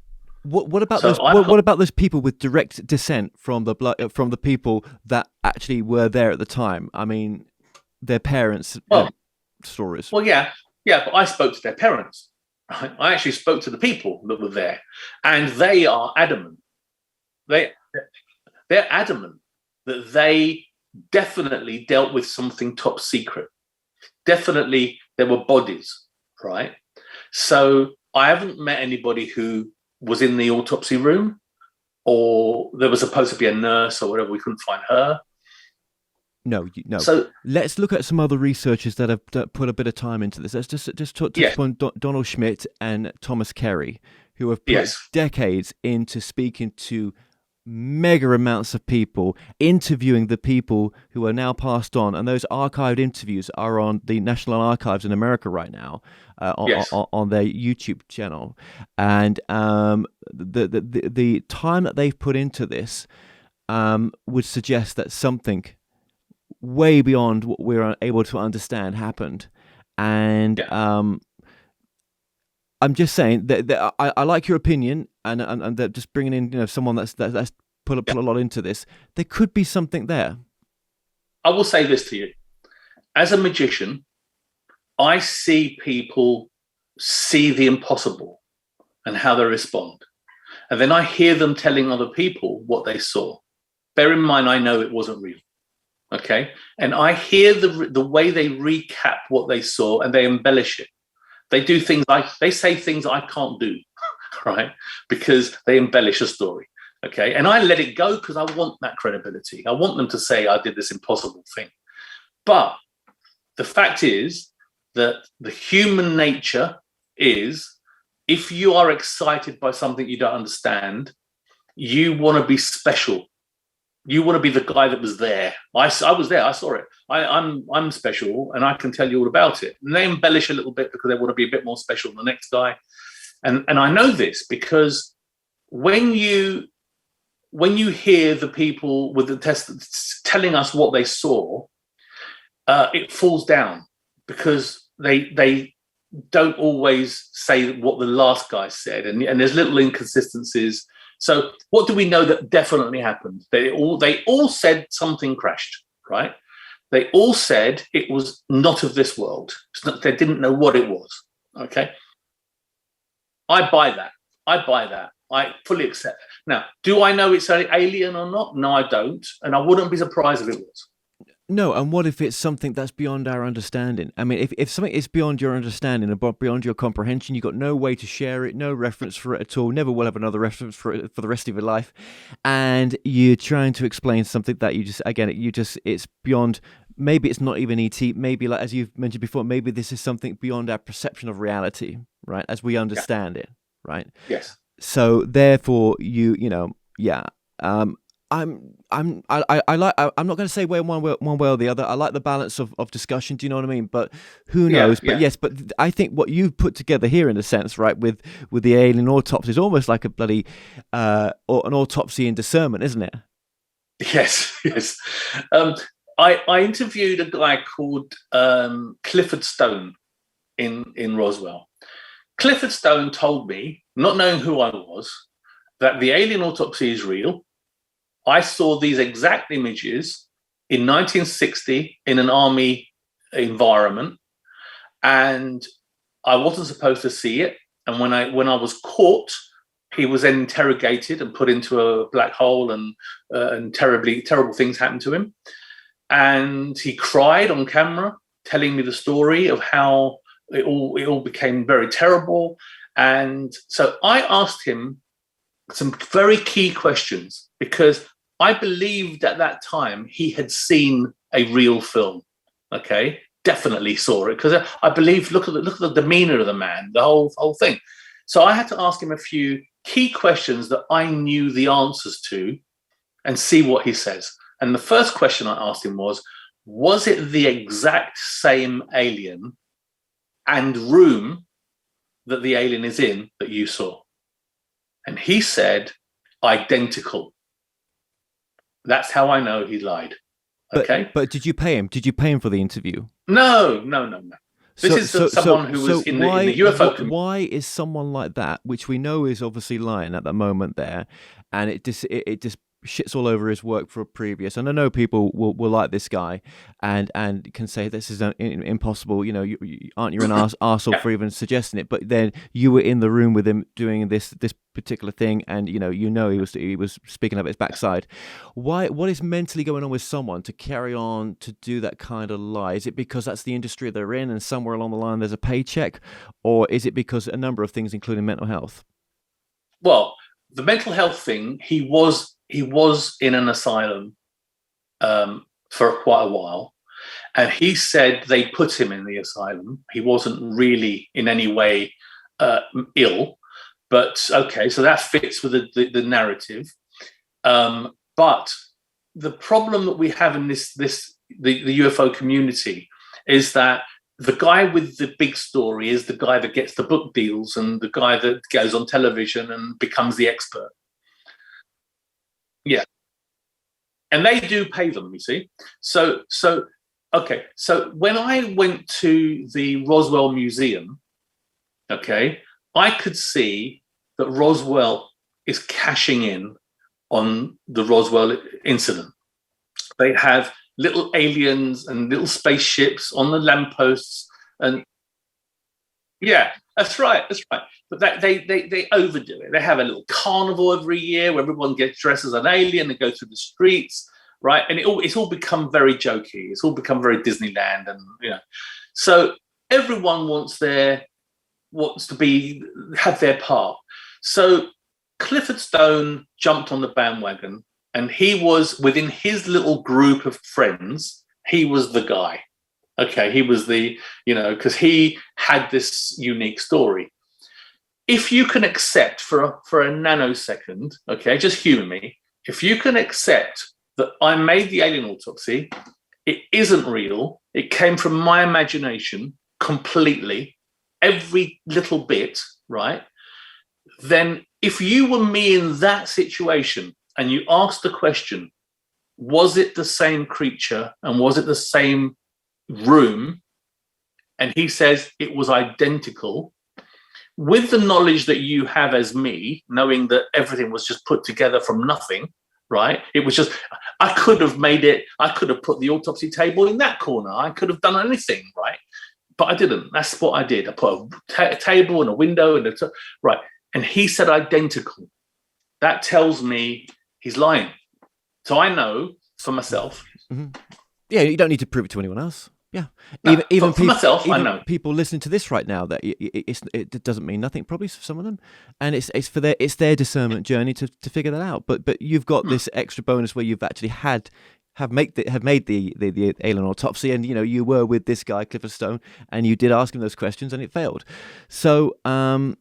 What about those people with direct descent from the people that actually were there at the time? I mean, their parents' stories. Well, yeah, but I spoke to their parents. Right? I actually spoke to the people that were there, and they are adamant. They're adamant that they definitely dealt with something top secret. Definitely, there were bodies, right? So I haven't met anybody who was in the autopsy room, or there was supposed to be a nurse or whatever. We couldn't find her. No. So let's look at some other researchers that have put a bit of time into this. Let's just talk to Donald Schmidt and Thomas Carey, who have put decades into speaking to mega amounts of people, interviewing the people who are now passed on, and those archived interviews are on the National Archives in America right now, on their YouTube channel. And the time that they've put into this would suggest that something way beyond what we're able to understand happened. And I'm just saying that I like your opinion, and that just bringing in someone that's put a lot into this. There could be something there. I will say this to you, as a magician, I see people see the impossible and how they respond, and then I hear them telling other people what they saw. Bear in mind, I know it wasn't real. Okay, and I hear the way they recap what they saw, and they embellish it. They do things they say things I can't do, right? Because they embellish a story. Okay. And I let it go because I want that credibility. I want them to say I did this impossible thing. But the fact is that the human nature is, if you are excited by something you don't understand, you want to be special. You want to be the guy that was there. I was there. I saw it. I'm special, and I can tell you all about it. And they embellish a little bit because they want to be a bit more special than the next guy. And I know this because when you hear the people with the test telling us what they saw, it falls down because they don't always say what the last guy said, and there's little inconsistencies. So what do we know that definitely happened? They all said something crashed, right? They all said it was not of this world. They didn't know what it was. Okay. I buy that. I fully accept it. Now, do I know it's an alien or not? No, I don't. And I wouldn't be surprised if it was. No, and what if it's something that's beyond our understanding? I mean, if something is beyond your understanding and beyond your comprehension, you've got no way to share it, no reference for it at all, never will have another reference for it for the rest of your life, and you're trying to explain something that it's beyond. Maybe it's not even ET. Maybe, like as you've mentioned before, maybe this is something beyond our perception of reality, right? As we understand it, right? Yes. So therefore, I'm not going to say one way or the other. I like the balance of discussion. Do you know what I mean? But who knows? Yeah. But yes, but I think what you've put together here, in a sense, right, with the alien autopsy, is almost like a bloody an autopsy in discernment, isn't it? Yes. I interviewed a guy called Clifford Stone in Roswell. Clifford Stone told me, not knowing who I was, that the alien autopsy is real. I saw these exact images in 1960 in an army environment, and I wasn't supposed to see it. And when I was caught, he was then interrogated and put into a black hole, and terrible things happened to him. And he cried on camera, telling me the story of how it all became very terrible. And so I asked him some very key questions, because I believed at that time he had seen a real film. Okay, definitely saw it, because I believe, look at the demeanor of the man, the whole thing. So I had to ask him a few key questions that I knew the answers to, and see what he says. And the first question I asked him was it the exact same alien and room that the alien is in that you saw? And he said, identical. That's how I know he lied. Okay. But did you pay him? Did you pay him for the interview? No. This is someone who was in the UFO community. Why is someone like that, which we know is obviously lying at that moment there, and it just shits all over his work for a previous, and I know people will like this guy and can say this is impossible, you aren't you an arsehole for even suggesting it, but then you were in the room with him doing this particular thing, and he was speaking of his backside. What is mentally going on with someone to carry on to do that kind of lie? Is it because that's the industry they're in and somewhere along the line there's a paycheck, or is it because a number of things, including mental health? Well, the mental health thing, he was in an asylum for quite a while, and he said they put him in the asylum. He wasn't really in any way ill, but okay, so that fits with the narrative. But the problem that we have in the UFO community is that the guy with the big story is the guy that gets the book deals and the guy that goes on television and becomes the expert. Yeah. And they do pay them, you see. So when I went to the Roswell Museum, okay, I could see that Roswell is cashing in on the Roswell incident. They have little aliens and little spaceships on the lampposts, and yeah, that's right. But they overdo it. They have a little carnival every year where everyone gets dressed as an alien and go through the streets, right? And it's all become very jokey. It's all become very Disneyland, and so everyone wants to have their part. So Clifford Stone jumped on the bandwagon, and he was, within his little group of friends, he was the guy. Okay, he was the, because he had this unique story. If you can accept for a nanosecond, okay, just humor me, if you can accept that I made the Alien Autopsy, it isn't real, it came from my imagination completely, every little bit, right? Then if you were me in that situation and you asked the question, was it the same creature and was it the same room? And he says it was identical. With the knowledge that you have as me, knowing that everything was just put together from nothing, right? It was just, I could have made it, I could have put the autopsy table in that corner. I could have done anything, right? But I didn't. That's what I did. I put a table and a window and right. And he said identical. That tells me he's lying. So I know for myself. Mm-hmm. Yeah, you don't need to prove it to anyone else. Yeah, no, even for myself, I know people listening to this right now that it doesn't mean nothing probably for some of them, and it's their discernment journey to figure that out. But you've got this extra bonus where you've actually have made the alien autopsy, and you were with this guy Clifford Stone, and you did ask him those questions, and it failed. So how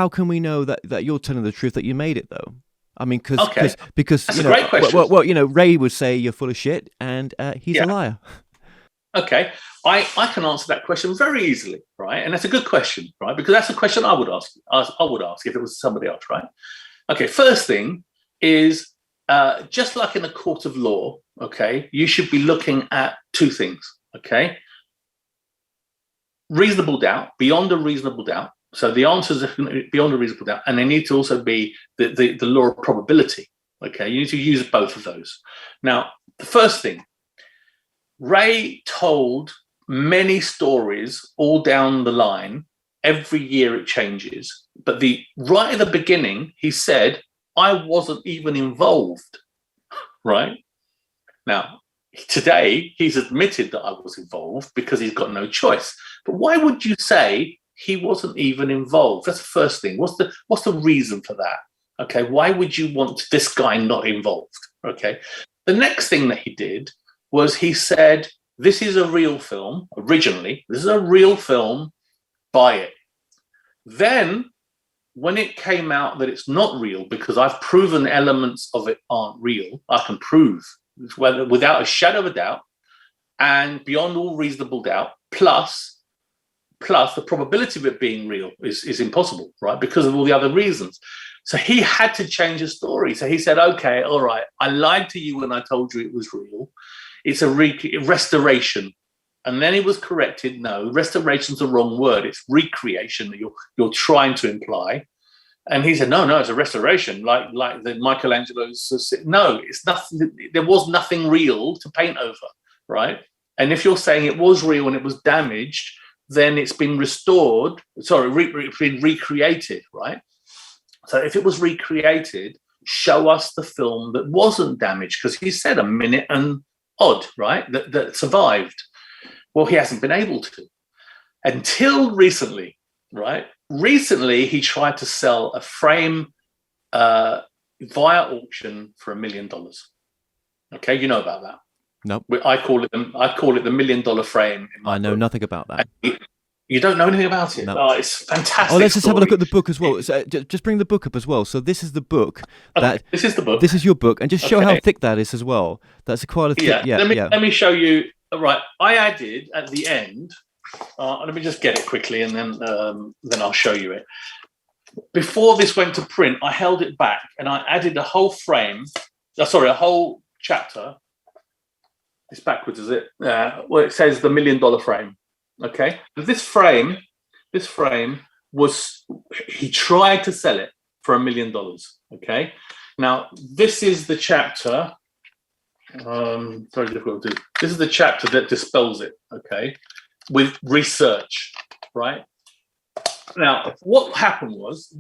can we know that you're telling the truth, that you made it though? I mean, because that's a great question. Well, Ray would say you're full of shit, and he's a liar. Okay, I can answer that question very easily, right? And that's a good question, right? Because that's a question I would ask if it was somebody else, right? Okay, first thing is, just like in a court of law, okay, you should be looking at two things, okay? Reasonable doubt, beyond a reasonable doubt. So the answers are beyond a reasonable doubt, and they need to also be the law of probability, okay? You need to use both of those. Now, the first thing, Ray told many stories all down the line. Every year it changes. But right at the beginning, he said, I wasn't even involved, right? Now, today, he's admitted that I was involved because he's got no choice. But why would you say he wasn't even involved? That's the first thing. What's the reason for that? Okay, why would you want this guy not involved? Okay. The next thing that he did was he said, this is a real film, originally. This is a real film, buy it. Then, when it came out that it's not real, because I've proven elements of it aren't real, I can prove without a shadow of a doubt, and beyond all reasonable doubt, plus the probability of it being real is impossible, right? Because of all the other reasons. So he had to change his story. So he said, okay, all right, I lied to you when I told you it was real. It's a restoration. And then he was corrected. No, restoration's the wrong word. It's recreation that you're trying to imply. And he said, no, it's a restoration, like the Michelangelo's. No, it's nothing. There was nothing real to paint over, right? And if you're saying it was real and it was damaged, then it's been restored. Sorry, it's been recreated, right? So if it was recreated, show us the film that wasn't damaged, because he said a minute and odd, right? That survived. Well, he hasn't been able to until recently, right? Recently, he tried to sell a frame via auction for $1 million. Okay, you know about that? Nope. I call it the $1 million frame. I know nothing about that. You don't know anything about it? No. Oh, it's fantastic. Oh, let's just have a look at the book as well. So, just bring the book up as well. So this is the book. This is the book. This is your book, and just show how thick that is as well. That's a quite a thick. Yeah. Let me show you. Right, I added at the end. Let me just get it quickly, and then I'll show you it. Before this went to print, I held it back, and I added a whole frame. A whole chapter. It's backwards, is it? Well, it says the $1 million frame. Okay, this frame was, he tried to sell it for $1 million. Okay, now this is the chapter. Very difficult to do. This is the chapter that dispels it. Okay, with research, right? Now, what happened was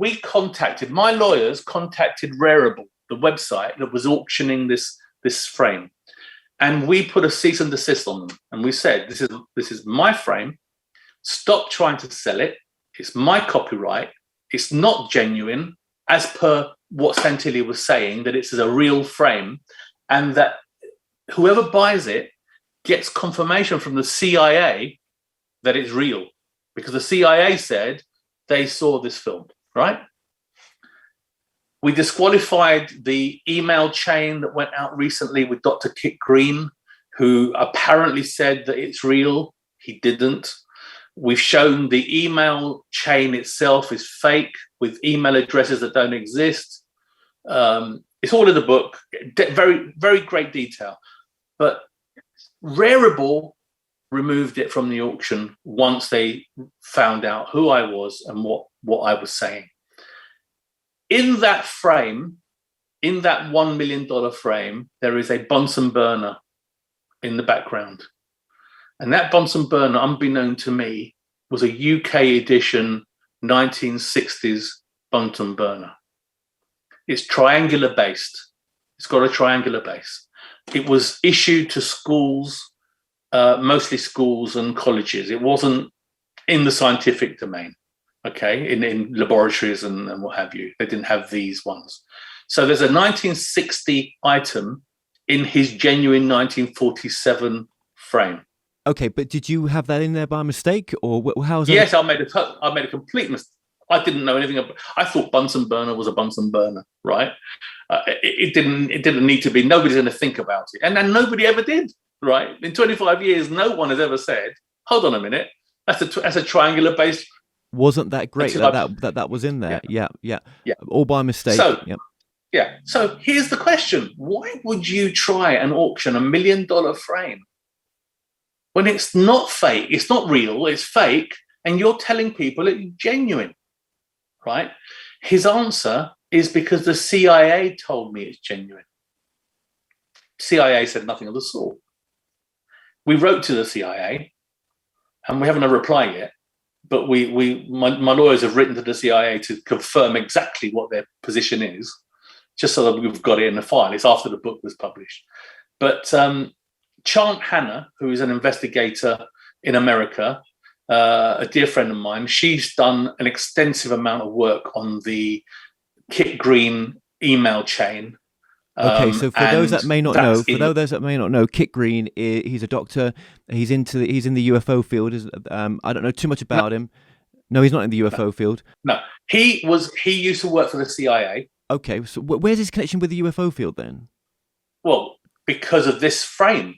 my lawyers contacted Rarible, the website that was auctioning this frame. And we put a cease and desist on them. And we said, this is my frame. Stop trying to sell it. It's my copyright. It's not genuine. as per what Santilli was saying, that it's a real frame, and that whoever buys it gets confirmation from the CIA that it's real, because the CIA said they saw this film, right? We disqualified the email chain that went out recently with Dr. Kit Green, who apparently said that it's real. He didn't. We've shown the email chain itself is fake with email addresses that don't exist. It's all in the book, very, very great detail. But Rarible removed it from the auction once they found out who I was and what I was saying. In that frame, in that $1 million frame, there is a Bunsen burner in the background. And that Bunsen burner, unbeknown to me, was a UK edition 1960s Bunsen burner. It's triangular based. It's got a triangular base. It was issued to schools, mostly schools and colleges. It wasn't in the scientific domain, okay, in laboratories and what have you. They didn't have these ones. So there's a 1960 item in his genuine 1947 frame. Okay, but did you have that in there by mistake, or how was that? Yes, I made a complete mistake. I didn't know anything about. I thought Bunsen burner was a Bunsen burner, right? It didn't need to be. Nobody's going to think about it, and then nobody ever did, right? In 25 years, no one has ever said, "Hold on a minute, that's a triangular base." Wasn't that great that was in there? Yeah, all by mistake. So, yep. Yeah. So here's the question: why would you try and auction $1 million frame when it's not fake? It's not real. It's fake, and you're telling people it's genuine, right? His answer is because the CIA told me it's genuine. CIA said nothing of the sort. We wrote to the CIA, and we haven't had a reply yet. But my lawyers have written to the CIA to confirm exactly what their position is, just so that we've got it in the file. It's after the book was published. But Chant Hanna, who is an investigator in America, a dear friend of mine, she's done an extensive amount of work on the Kit Green email chain. Okay, so for those that may not know, Kit Green, he's a doctor. He's in the UFO field. I don't know too much about him. No, he's not in the UFO field. No, he used to work for the CIA. Okay, so where's his connection with the UFO field then? Well, because of this frame.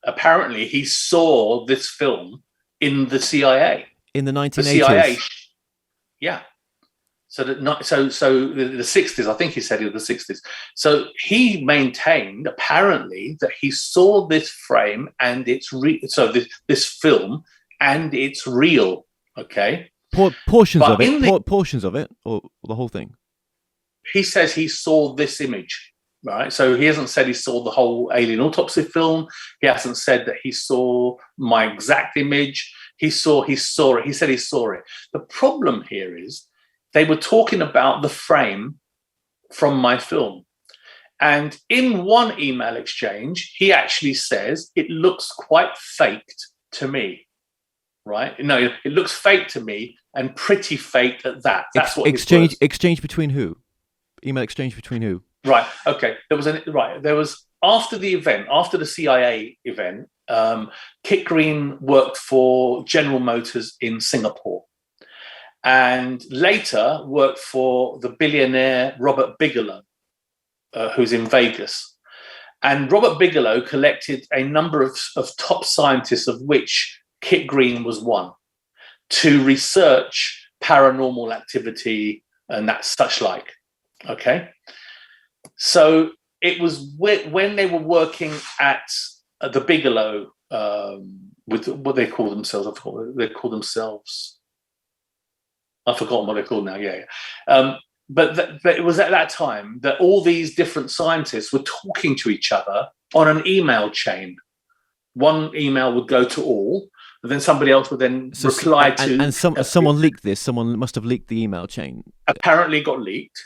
Apparently, he saw this film in the CIA. In the 1980s? The CIA, yeah. So the 60s, I think he said it was the 60s. So he maintained, apparently, that he saw this frame and it's this film and it's real, okay? Portions of it, or the whole thing? He says he saw this image, right? So he hasn't said he saw the whole Alien Autopsy film. He hasn't said that he saw my exact image. He saw it. He said he saw it. The problem here is they were talking about the frame from my film. And in one email exchange, he actually says, it looks quite faked to me, right? No, it looks fake to me and pretty fake at that. That's what exchange between who? Email exchange between who? Right. Okay. There was after the event, after the CIA event, Kit Green worked for General Motors in Singapore, and later worked for the billionaire Robert Bigelow, who's in Vegas. And Robert Bigelow collected a number of top scientists, of which Kit Green was one, to research paranormal activity and that such like. Okay. So it was when they were working at the Bigelow with what they call themselves. I've forgotten what they're called now. Yeah. But it was at that time that all these different scientists were talking to each other on an email chain. One email would go to all, and then somebody else would then reply to. And someone leaked this. Someone must have leaked the email chain. Apparently, it got leaked.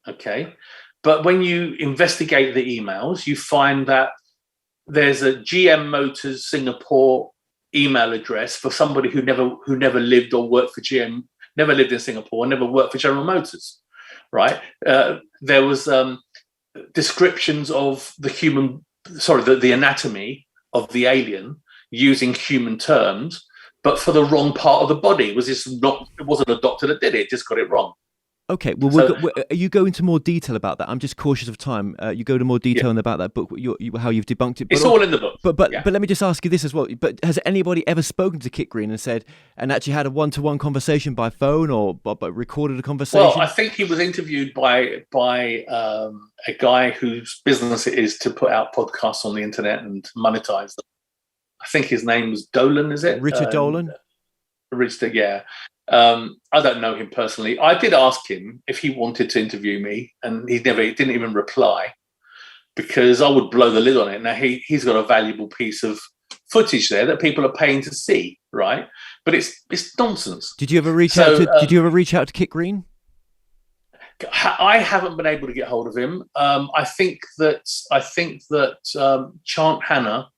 Okay. But when you investigate the emails, you find that there's a GM Motors Singapore email address for somebody who never lived or worked for GM, never lived in Singapore, never worked for General Motors, right? There was descriptions of the anatomy of the alien using human terms, but for the wrong part of the body. It wasn't a doctor that did it, just got it wrong. Okay, well, you go into more detail about that. I'm just cautious of time. You go to more detail about that book, how you've debunked it. It's all in the book. But let me just ask you this as well. But has anybody ever spoken to Kit Green and actually had a one-to-one conversation by phone or recorded a conversation? Well, I think he was interviewed by a guy whose business it is to put out podcasts on the internet and monetize them. I think his name was Dolan, is it? Richard Dolan? Richard, yeah. I don't know him personally. I did ask him if he wanted to interview me, and he didn't even reply, because I would blow the lid on it. Now he's got a valuable piece of footage there that people are paying to see, right? But it's nonsense. Did you ever reach out to Kit Green? I haven't been able to get hold of him. I think that Chant Hannah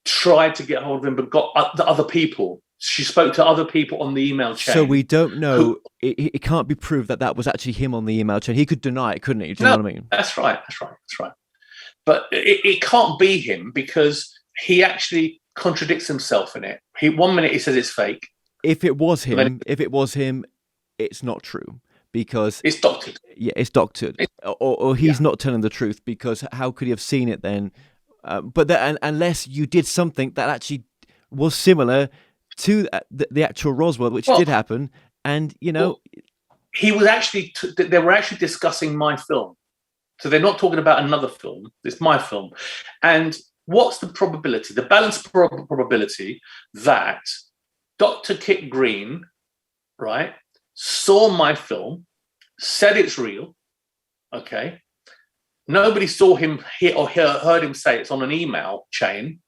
tried to get hold of him, but got the other people. She spoke to other people on the email chain. So we don't know. It can't be proved that was actually him on the email chain. He could deny it, couldn't he? Do you know what I mean? That's right. But it can't be him, because he actually contradicts himself in it. 1 minute he says it's fake. If it was him, it's not true, because it's doctored. Yeah, it's doctored. Or he's not telling the truth, because how could he have seen it then? Unless you did something that actually was similar to the actual Roswell, which did happen, and he was actually they were actually discussing my film, so they're not talking about another film. It's my film. And what's the probability, the balanced probability, that Dr. Kit Green, right, saw my film, said it's real, okay, nobody saw him or heard him say it's on an email chain.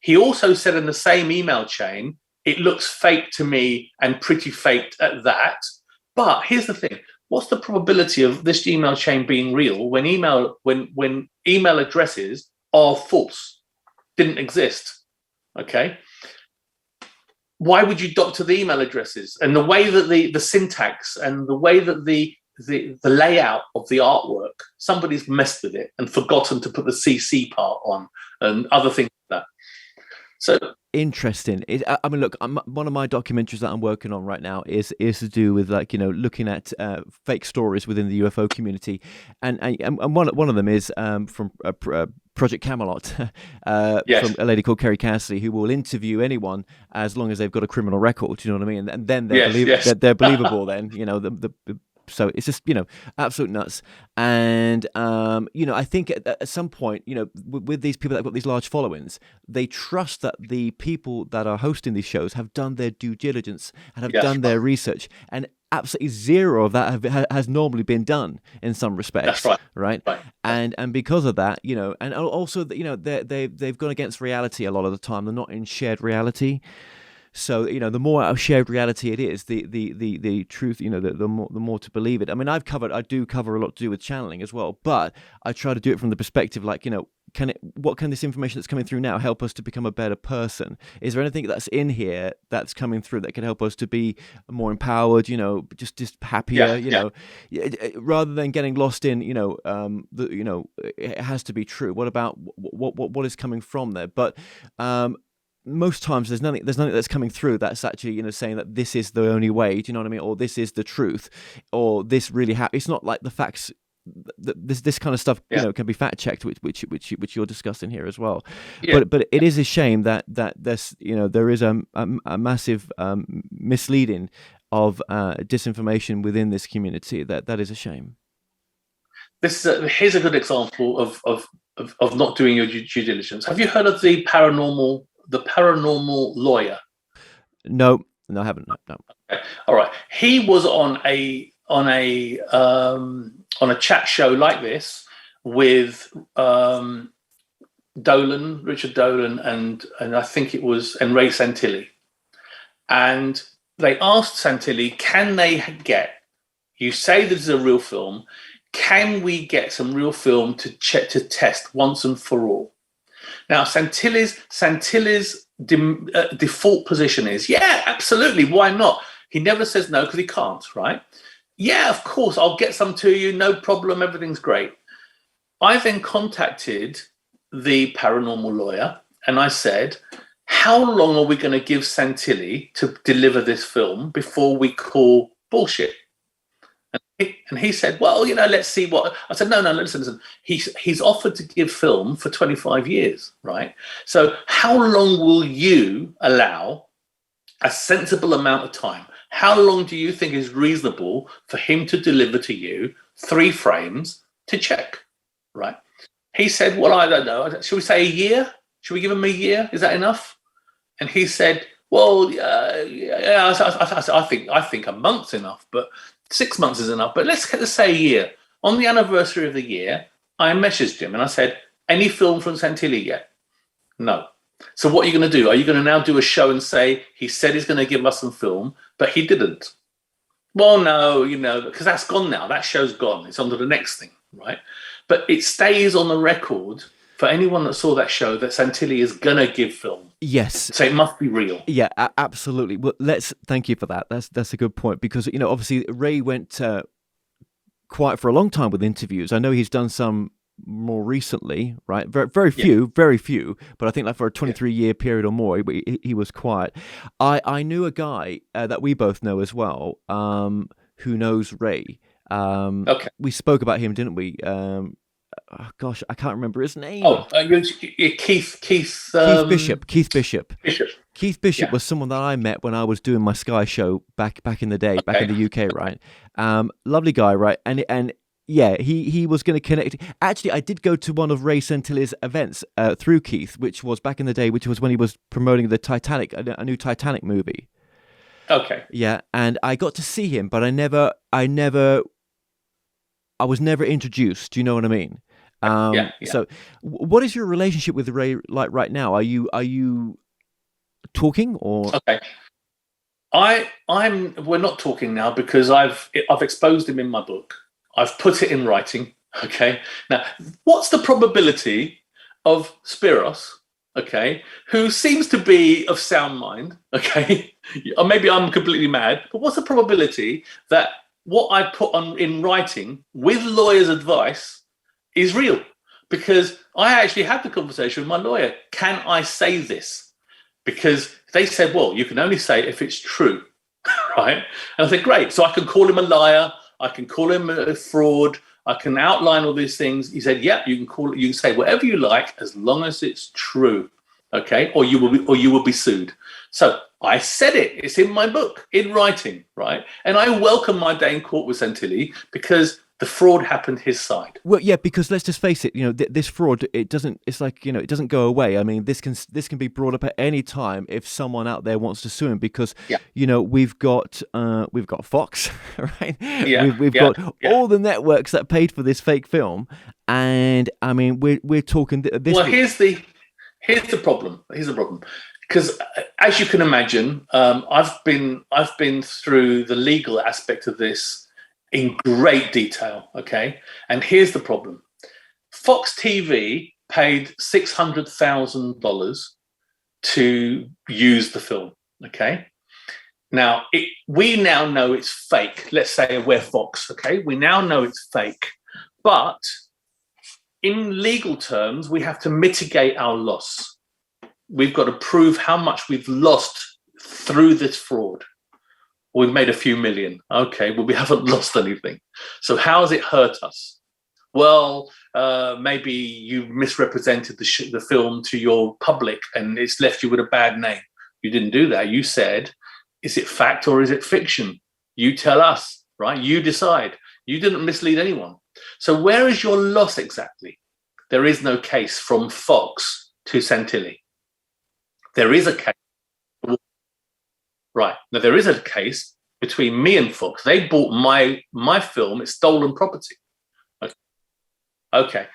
He also said in the same email chain, it looks fake to me, and pretty faked at that. But here's the thing. What's the probability of this email chain being real when email addresses are false, didn't exist? Okay. Why would you doctor the email addresses? And the way that the syntax and the way that the layout of the artwork, somebody's messed with it and forgotten to put the CC part on and other things like that. So interesting. I mean, look, one of my documentaries that I'm working on right now is to do with looking at fake stories within the UFO community, and one of them is from Project Camelot, yes, from a lady called Kerry Cassidy, who will interview anyone as long as they've got a criminal record. Do you know what I mean? And then they're believable. Then so it's just absolute nuts. And I think at some point, with these people that have got these large followings, they trust that the people that are hosting these shows have done their due diligence and have done their research, and absolutely zero of that has normally been done in some respects. That's right. And because of that, and also they've gone against reality a lot of the time. They're not in shared reality. So the more out of shared reality it is, the truth, the more to believe it. I mean, I do cover a lot to do with channeling as well, but I try to do it from the perspective what can this information that's coming through now help us to become a better person? Is there anything that's in here that's coming through that can help us to be more empowered? Just happier. Rather than getting lost in it has to be true. What about what is coming from there? But most times there's nothing that's coming through that's actually saying that this is the only way. Do you know what I mean? Or this is the truth, or this really it's not like the facts. This kind of stuff can be fact checked, which you're discussing here as well. But it is a shame that there's there is a massive misleading of disinformation within this community. That is a shame. Here's a good example of not doing your due diligence. Have you heard of the paranormal lawyer? No, I haven't. No. Okay. All right. He was on a chat show like this with Richard Dolan, and I think it was Ray Santilli, and they asked Santilli, "Can they get? You say this is a real film. Can we get some real film to test once and for all?" Now, Santilli's default position is, yeah, absolutely, why not? He never says no because he can't, right? yeah, of course, I'll get some to you, no problem, everything's great. I then contacted the paranormal lawyer and I said, how long are we going to give Santilli to deliver this film before we call bullshit? And he said, well, let's see what. I said, no, listen. He's offered to give film for 25 years, right? So how long will you allow a sensible amount of time? How long do you think is reasonable for him to deliver to you 3 frames to check, right? He said, well, I don't know. Should we say a year? Should we give him a year? Is that enough? And he said, well, yeah, I think a month's enough, but 6 months is enough. But let's say a year. On the anniversary of the year, I messaged him and I said, any film from Santilli yet? No. So what are you going to do? Are you going to now do a show and say, he said he's going to give us some film, but he didn't? Well, no, because that's gone now. That show's gone. It's on to the next thing, right? But it stays on the record for anyone that saw that show that Santilli is going to give film. Yes. So it must be real. Yeah, absolutely. Well, thank you for that. That's a good point because, obviously Ray went quiet for a long time with interviews. I know he's done some more recently, right? Very few, but I think like for a 23-year period or more, he was quiet. I knew a guy that we both know as well, who knows Ray. Okay. We spoke about him, didn't we? Gosh, I can't remember his name. Keith Bishop. Keith Bishop was someone that I met when I was doing my Sky show back in the day, back in the UK, right? Lovely guy, right? And yeah, he was going to connect. Actually, I did go to one of Ray Santilli's events through Keith, which was back in the day, which was when he was promoting the Titanic, a new Titanic movie. Okay. Yeah, and I got to see him, but I was never introduced. Do you know what I mean? Yeah. So, what is your relationship with Ray like right now? Are you talking or? Okay. We're not talking now because I've exposed him in my book. I've put it in writing. Okay. Now, what's the probability of Spiros, okay, who seems to be of sound mind, okay, or maybe I'm completely mad, but what's the probability that what I put in writing with lawyer's advice is real? Because I actually had the conversation with my lawyer. Can I say this? Because they said, well, you can only say it if it's true, right? And I said, great. So I can call him a liar. I can call him a fraud. I can outline all these things. He said, yeah, you can say whatever you like as long as it's true, okay? Or you will be sued. So I said it. It's in my book, in writing, right? And I welcome my day in court with Santilli because the fraud happened his side. Well, yeah, because let's just face it, this fraud, it doesn't go away. I mean, this can be brought up at any time if someone out there wants to sue him because, we've got Fox, right? Yeah. We've got all the networks that paid for this fake film. And I mean, we're talking this. Well, here's the problem. Because as you can imagine, I've been through the legal aspect of this in great detail, okay? And here's the problem. Fox TV paid $600,000 to use the film, okay? Now, we now know it's fake. Let's say we're Fox, okay? We now know it's fake. But in legal terms, we have to mitigate our loss. We've got to prove how much we've lost through this fraud. We've made a few million. Okay, well, we haven't lost anything. So how has it hurt us? Well, maybe you misrepresented the film to your public and it's left you with a bad name. You didn't do that. You said, is it fact or is it fiction? You tell us, right? You decide. You didn't mislead anyone. So where is your loss exactly? There is no case from Fox to Santilli. There is a case. Right. Now, there is a case between me and Fox. They bought my film. It's stolen property. Okay.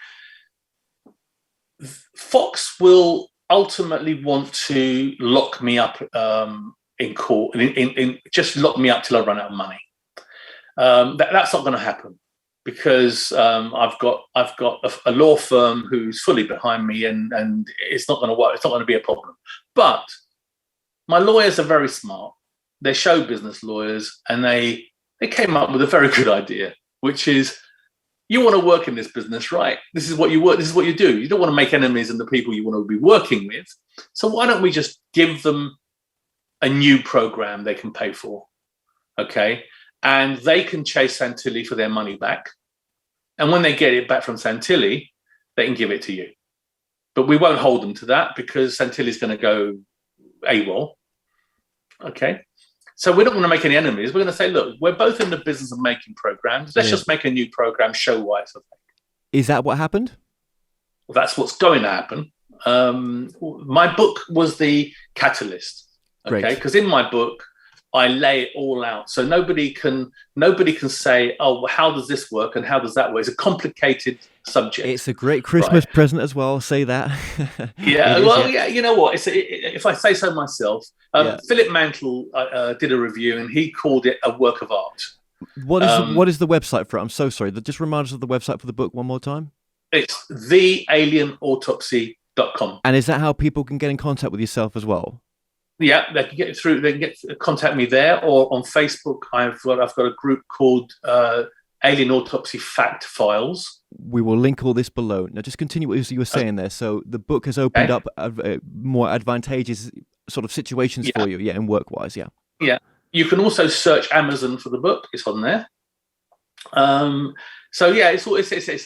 Fox will ultimately want to lock me up in court, in just lock me up till I run out of money. That's not going to happen because I've got a law firm who's fully behind me, and it's not going to work. It's not going to be a problem. But my lawyers are very smart. They're show business lawyers, and they They came up with a very good idea, which is, you want to work in this business, right? This is what you work. This is what you do. You don't want to make enemies in the people you want to be working with. So why don't we just give them a new program they can pay for? Okay. And they can chase Santilli for their money back. And when they get it back from Santilli, they can give it to you. But we won't hold them to that because Santilli's going to go AWOL. Okay. So we don't want to make any enemies. We're going to say, look, we're both in the business of making programs. Let's just make a new program, show why it's a fake. Is that what happened? Well, that's what's going to happen. My book was the catalyst. Okay. Because in my book, I lay it all out. So nobody can say, oh, well, how does this work and how does that work? It's a complicated subject. It's a great Christmas present as well. I'll say that. Yeah. Yeah. You know what? If I say so myself, Philip Mantle did a review and he called it a work of art. What is the website for it? I'm so sorry. Just remind us of the website for the book one more time. It's thealienotautopsy.com. And is that how people can get in contact with yourself as well? Yeah, they can get through. They can contact me there or on Facebook. I've got a group called Alien Autopsy Fact Files. We will link all this below. Now, just continue what you were saying there. So the book has opened up more advantageous sort of situations for you, and work-wise, Yeah. You can also search Amazon for the book. It's on there. So yeah, it's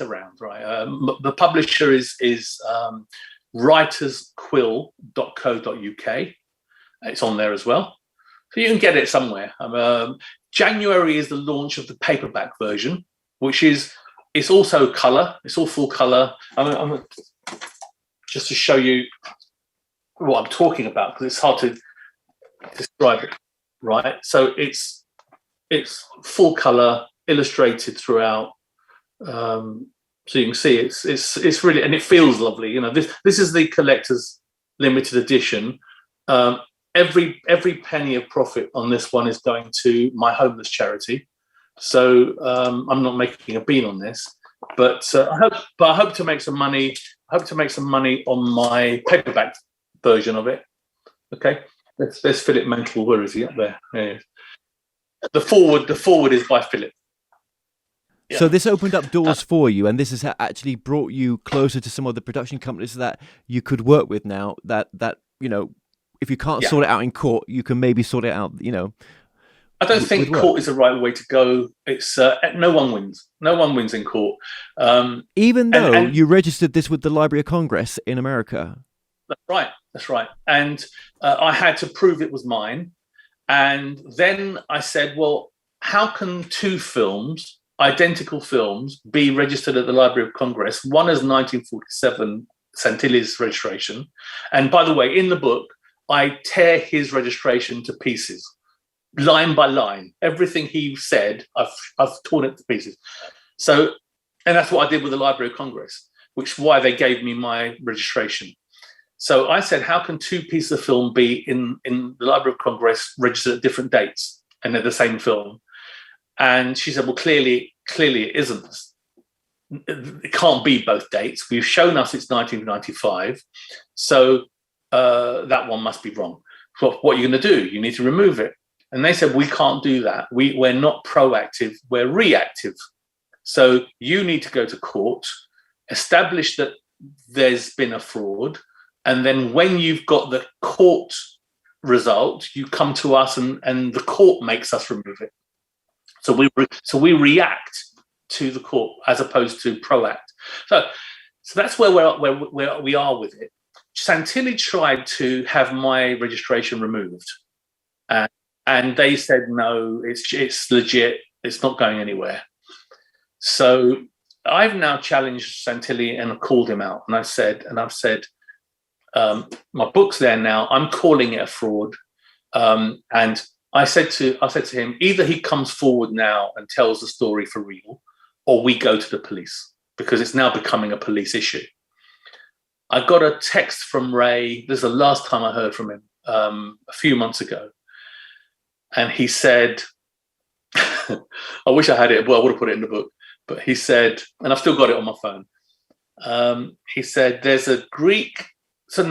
around, right? The publisher is writersquill.co.uk. It's on there as well. So you can get it somewhere. January is the launch of the paperback version, which it's also color. It's all full color. I'm just to show you what I'm talking about because it's hard to describe it, right? So it's full color, illustrated throughout. So you can see it's really, and it feels lovely. You know, this is the collector's limited edition. Every penny of profit on this one is going to my homeless charity. So I'm not making a bean on this, but I hope to make some money. I hope to make some money on my paperback version of it. Okay, there's Philip Mantle. Where is he? Up there. There he is. The forward is by Philip. Yeah. So this opened up doors for you, and this has actually brought you closer to some of the production companies that you could work with now. That you know. If you can't sort it out in court, you can maybe sort it out, you know. I don't think court is the right way to go. It's no one wins. No one wins in court. Even though you registered this with the Library of Congress in America. That's right. And I had to prove it was mine. And then I said, well, how can two films, identical films, be registered at the Library of Congress? One is 1947, Santilli's registration. And by the way, in the book, I tear his registration to pieces, line by line. Everything he said, I've torn it to pieces. So, and that's what I did with the Library of Congress, which is why they gave me my registration. So I said, how can two pieces of film be in the Library of Congress registered at different dates and they're the same film? And she said, well, clearly it isn't. It can't be both dates. We've shown us it's 1995. So that one must be wrong. So what are you going to do? You need to remove it. And they said, we can't do that. We're not proactive, we're reactive. So you need to go to court, establish that there's been a fraud, and then when you've got the court result, you come to us and the court makes us remove it. So we react to the court as opposed to proact. So that's where we are with it. Santilli tried to have my registration removed, and they said no, it's legit, it's not going anywhere. So I've now challenged Santilli and called him out, and I've said, my book's there now. I'm calling it a fraud, and I said to him, either he comes forward now and tells the story for real, or we go to the police, because it's now becoming a police issue. I got a text from Ray. This is the last time I heard from him, a few months ago. And he said, I wish I had it. Well, I would have put it in the book. But he said, and I've still got it on my phone. He said, there's a Greek. So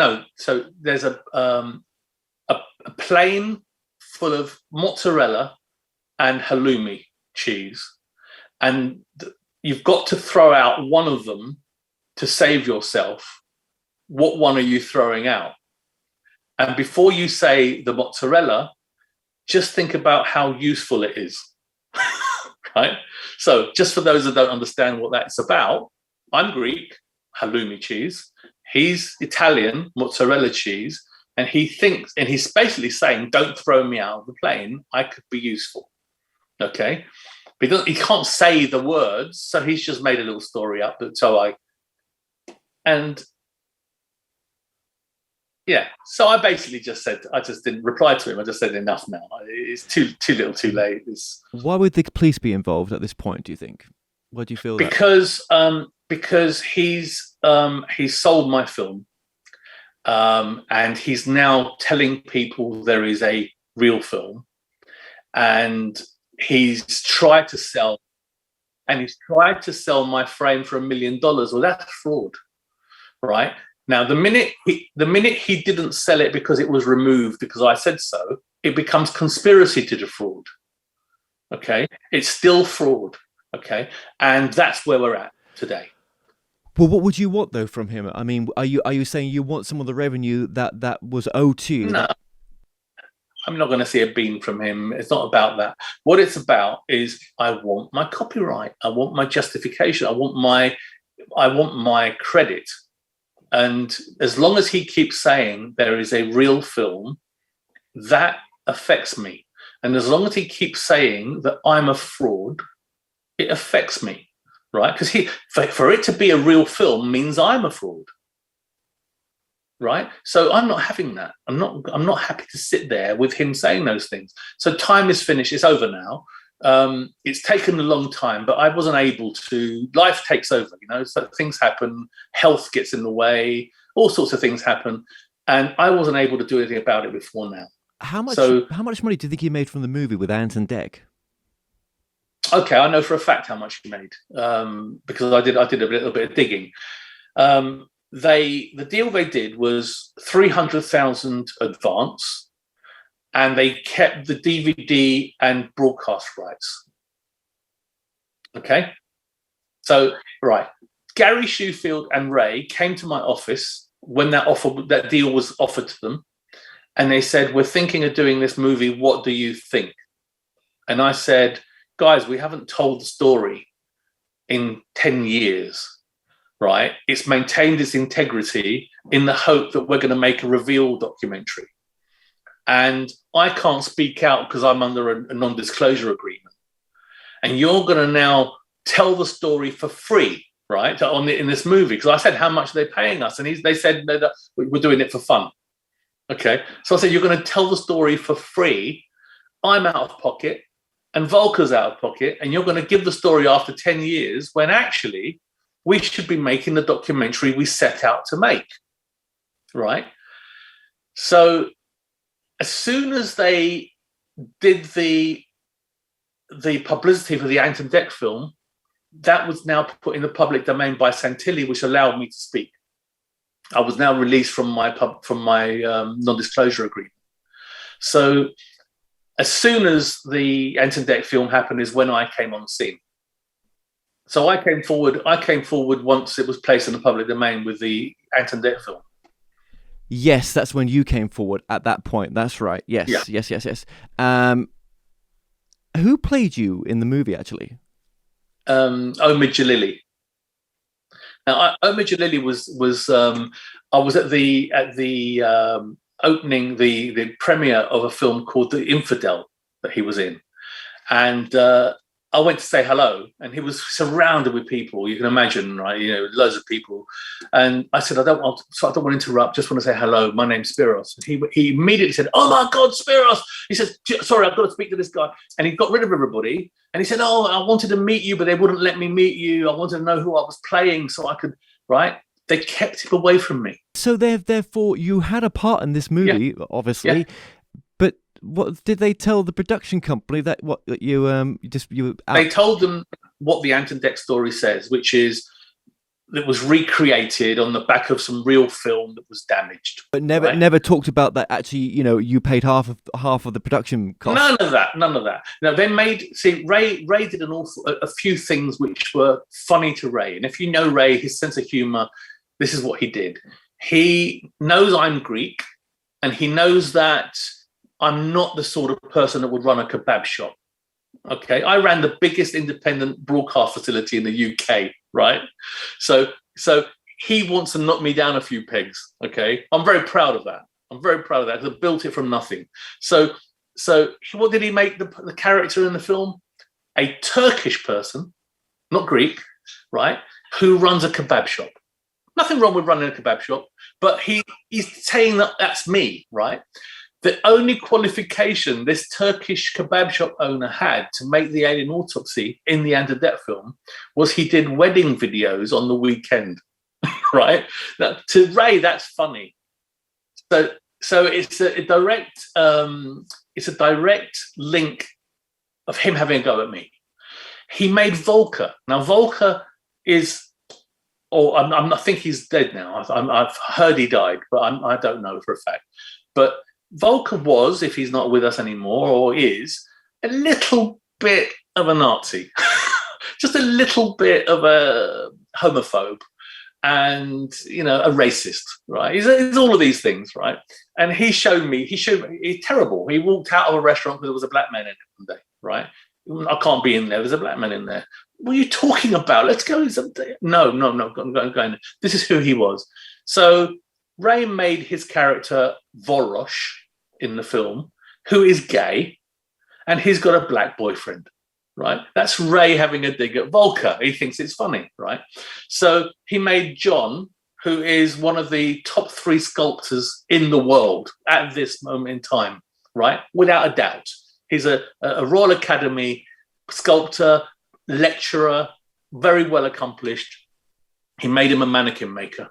there's a plane full of mozzarella and halloumi cheese, and you've got to throw out one of them to save yourself. What one are you throwing out? And before you say the mozzarella, just think about how useful it is, right? So just for those that don't understand what that's about, I'm Greek, halloumi cheese. He's Italian, mozzarella cheese. And he thinks, and he's basically saying, don't throw me out of the plane. I could be useful, okay? Because he can't say the words, so he's just made a little story up. So I basically just said, I just didn't reply to him. I just said, enough now. It's too little, too late. Why would the police be involved at this point, do you think? Why do you feel that? Because he's sold my film, and he's now telling people there is a real film, and he's tried to sell my frame for $1 million. Well, that's fraud, right? Now, the minute he didn't sell it because it was removed because I said so, it becomes conspiracy to defraud. Okay, it's still fraud. Okay, and that's where we're at today. Well, what would you want though from him? I mean, are you saying you want some of the revenue that was owed to you? No, I'm not going to see a bean from him. It's not about that. What it's about is I want my copyright. I want my justification. I want my credit. And as long as he keeps saying there is a real film, that affects me. And as long as he keeps saying that I'm a fraud, it affects me, right? Because for it to be a real film means I'm a fraud, right? So I'm not having that. I'm not happy to sit there with him saying those things. So time is finished. It's over now. It's taken a long time, but I wasn't able to. Life takes over, so things happen, health gets in the way, all sorts of things happen, and I wasn't able to do anything about it before now. How much money do you think he made from the movie with Ant and Dec? Okay, I know for a fact how much he made, because I did a little bit of digging. The deal they did was $300,000 advance, and they kept the DVD and broadcast rights. Okay? So, right. Gary, Shoefield, and Ray came to my office when that deal was offered to them, and they said, we're thinking of doing this movie. What do you think? And I said, guys, we haven't told the story in 10 years, right? It's maintained its integrity in the hope that we're going to make a reveal documentary. And I can't speak out because I'm under a non-disclosure agreement. And you're going to now tell the story for free, right, in this movie. Because I said, how much are they paying us? And they said, no, we're doing it for fun. Okay. So I said, you're going to tell the story for free. I'm out of pocket and Volker's out of pocket. And you're going to give the story after 10 years when actually we should be making the documentary we set out to make, right? So as soon as they did the publicity for the Ant and Dec film, that was now put in the public domain by Santilli, which allowed me to speak. I was now released from my non-disclosure agreement. So as soon as the Ant and Dec film happened is when I came on the scene. So I came forward once it was placed in the public domain with the Ant and Dec film. Yes, that's when you came forward at that point. That's right. Yes, yeah. Yes. Who played you in the movie, actually? Omid Jalili. Now, Omid Jalili was I was at the opening, the premiere of a film called The Infidel that he was in, and I went to say hello, and he was surrounded with people. You can imagine, right? Loads of people. And I said, I don't want to interrupt. Just want to say hello. My name's Spiros. And he immediately said, "Oh my God, Spiros!" He says, "Sorry, I've got to speak to this guy." And he got rid of everybody. And he said, "Oh, I wanted to meet you, but they wouldn't let me meet you. I wanted to know who I was playing so I could." Right? They kept it away from me. So therefore, you had a part in this movie, obviously. Yeah. But what did they tell the production company that you They told them what the Ant and Dec story says, which is that was recreated on the back of some real film that was damaged. But never talked about that. Actually, you paid half of the production cost. None of that. No, they Ray did a few things which were funny to Ray. And if you know Ray, his sense of humor, this is what he did. He knows I'm Greek, and he knows that I'm not the sort of person that would run a kebab shop. Okay, I ran the biggest independent broadcast facility in the UK, right? So he wants to knock me down a few pegs. Okay, I'm very proud of that. Because I built it from nothing. So what did he make the character in the film? A Turkish person, not Greek, right? Who runs a kebab shop. Nothing wrong with running a kebab shop, but he's saying that that's me, right? The only qualification this Turkish kebab shop owner had to make the Alien Autopsy in the Antodet film was he did wedding videos on the weekend, right? Now, to Ray, that's funny. So it's a direct link of him having a go at me. He made Volker. Now Volker is, I think he's dead now. I've heard he died, but I don't know for a fact. But Volker was, if he's not with us anymore, or is, a little bit of a Nazi, just a little bit of a homophobe, and a racist, right? He's all of these things, right? And he showed me he's terrible. He walked out of a restaurant because there was a black man in it one day, right? I can't be in there. There's a black man in there. What are you talking about? Let's go. No. I'm going. This is who he was. So Ray made his character Vorosh in the film, who is gay, and he's got a black boyfriend, right? That's Ray having a dig at Volker. He thinks it's funny, right? So he made John, who is one of the top 3 sculptors in the world at this moment in time, right? Without a doubt. He's a Royal Academy sculptor, lecturer, very well accomplished. He made him a mannequin maker.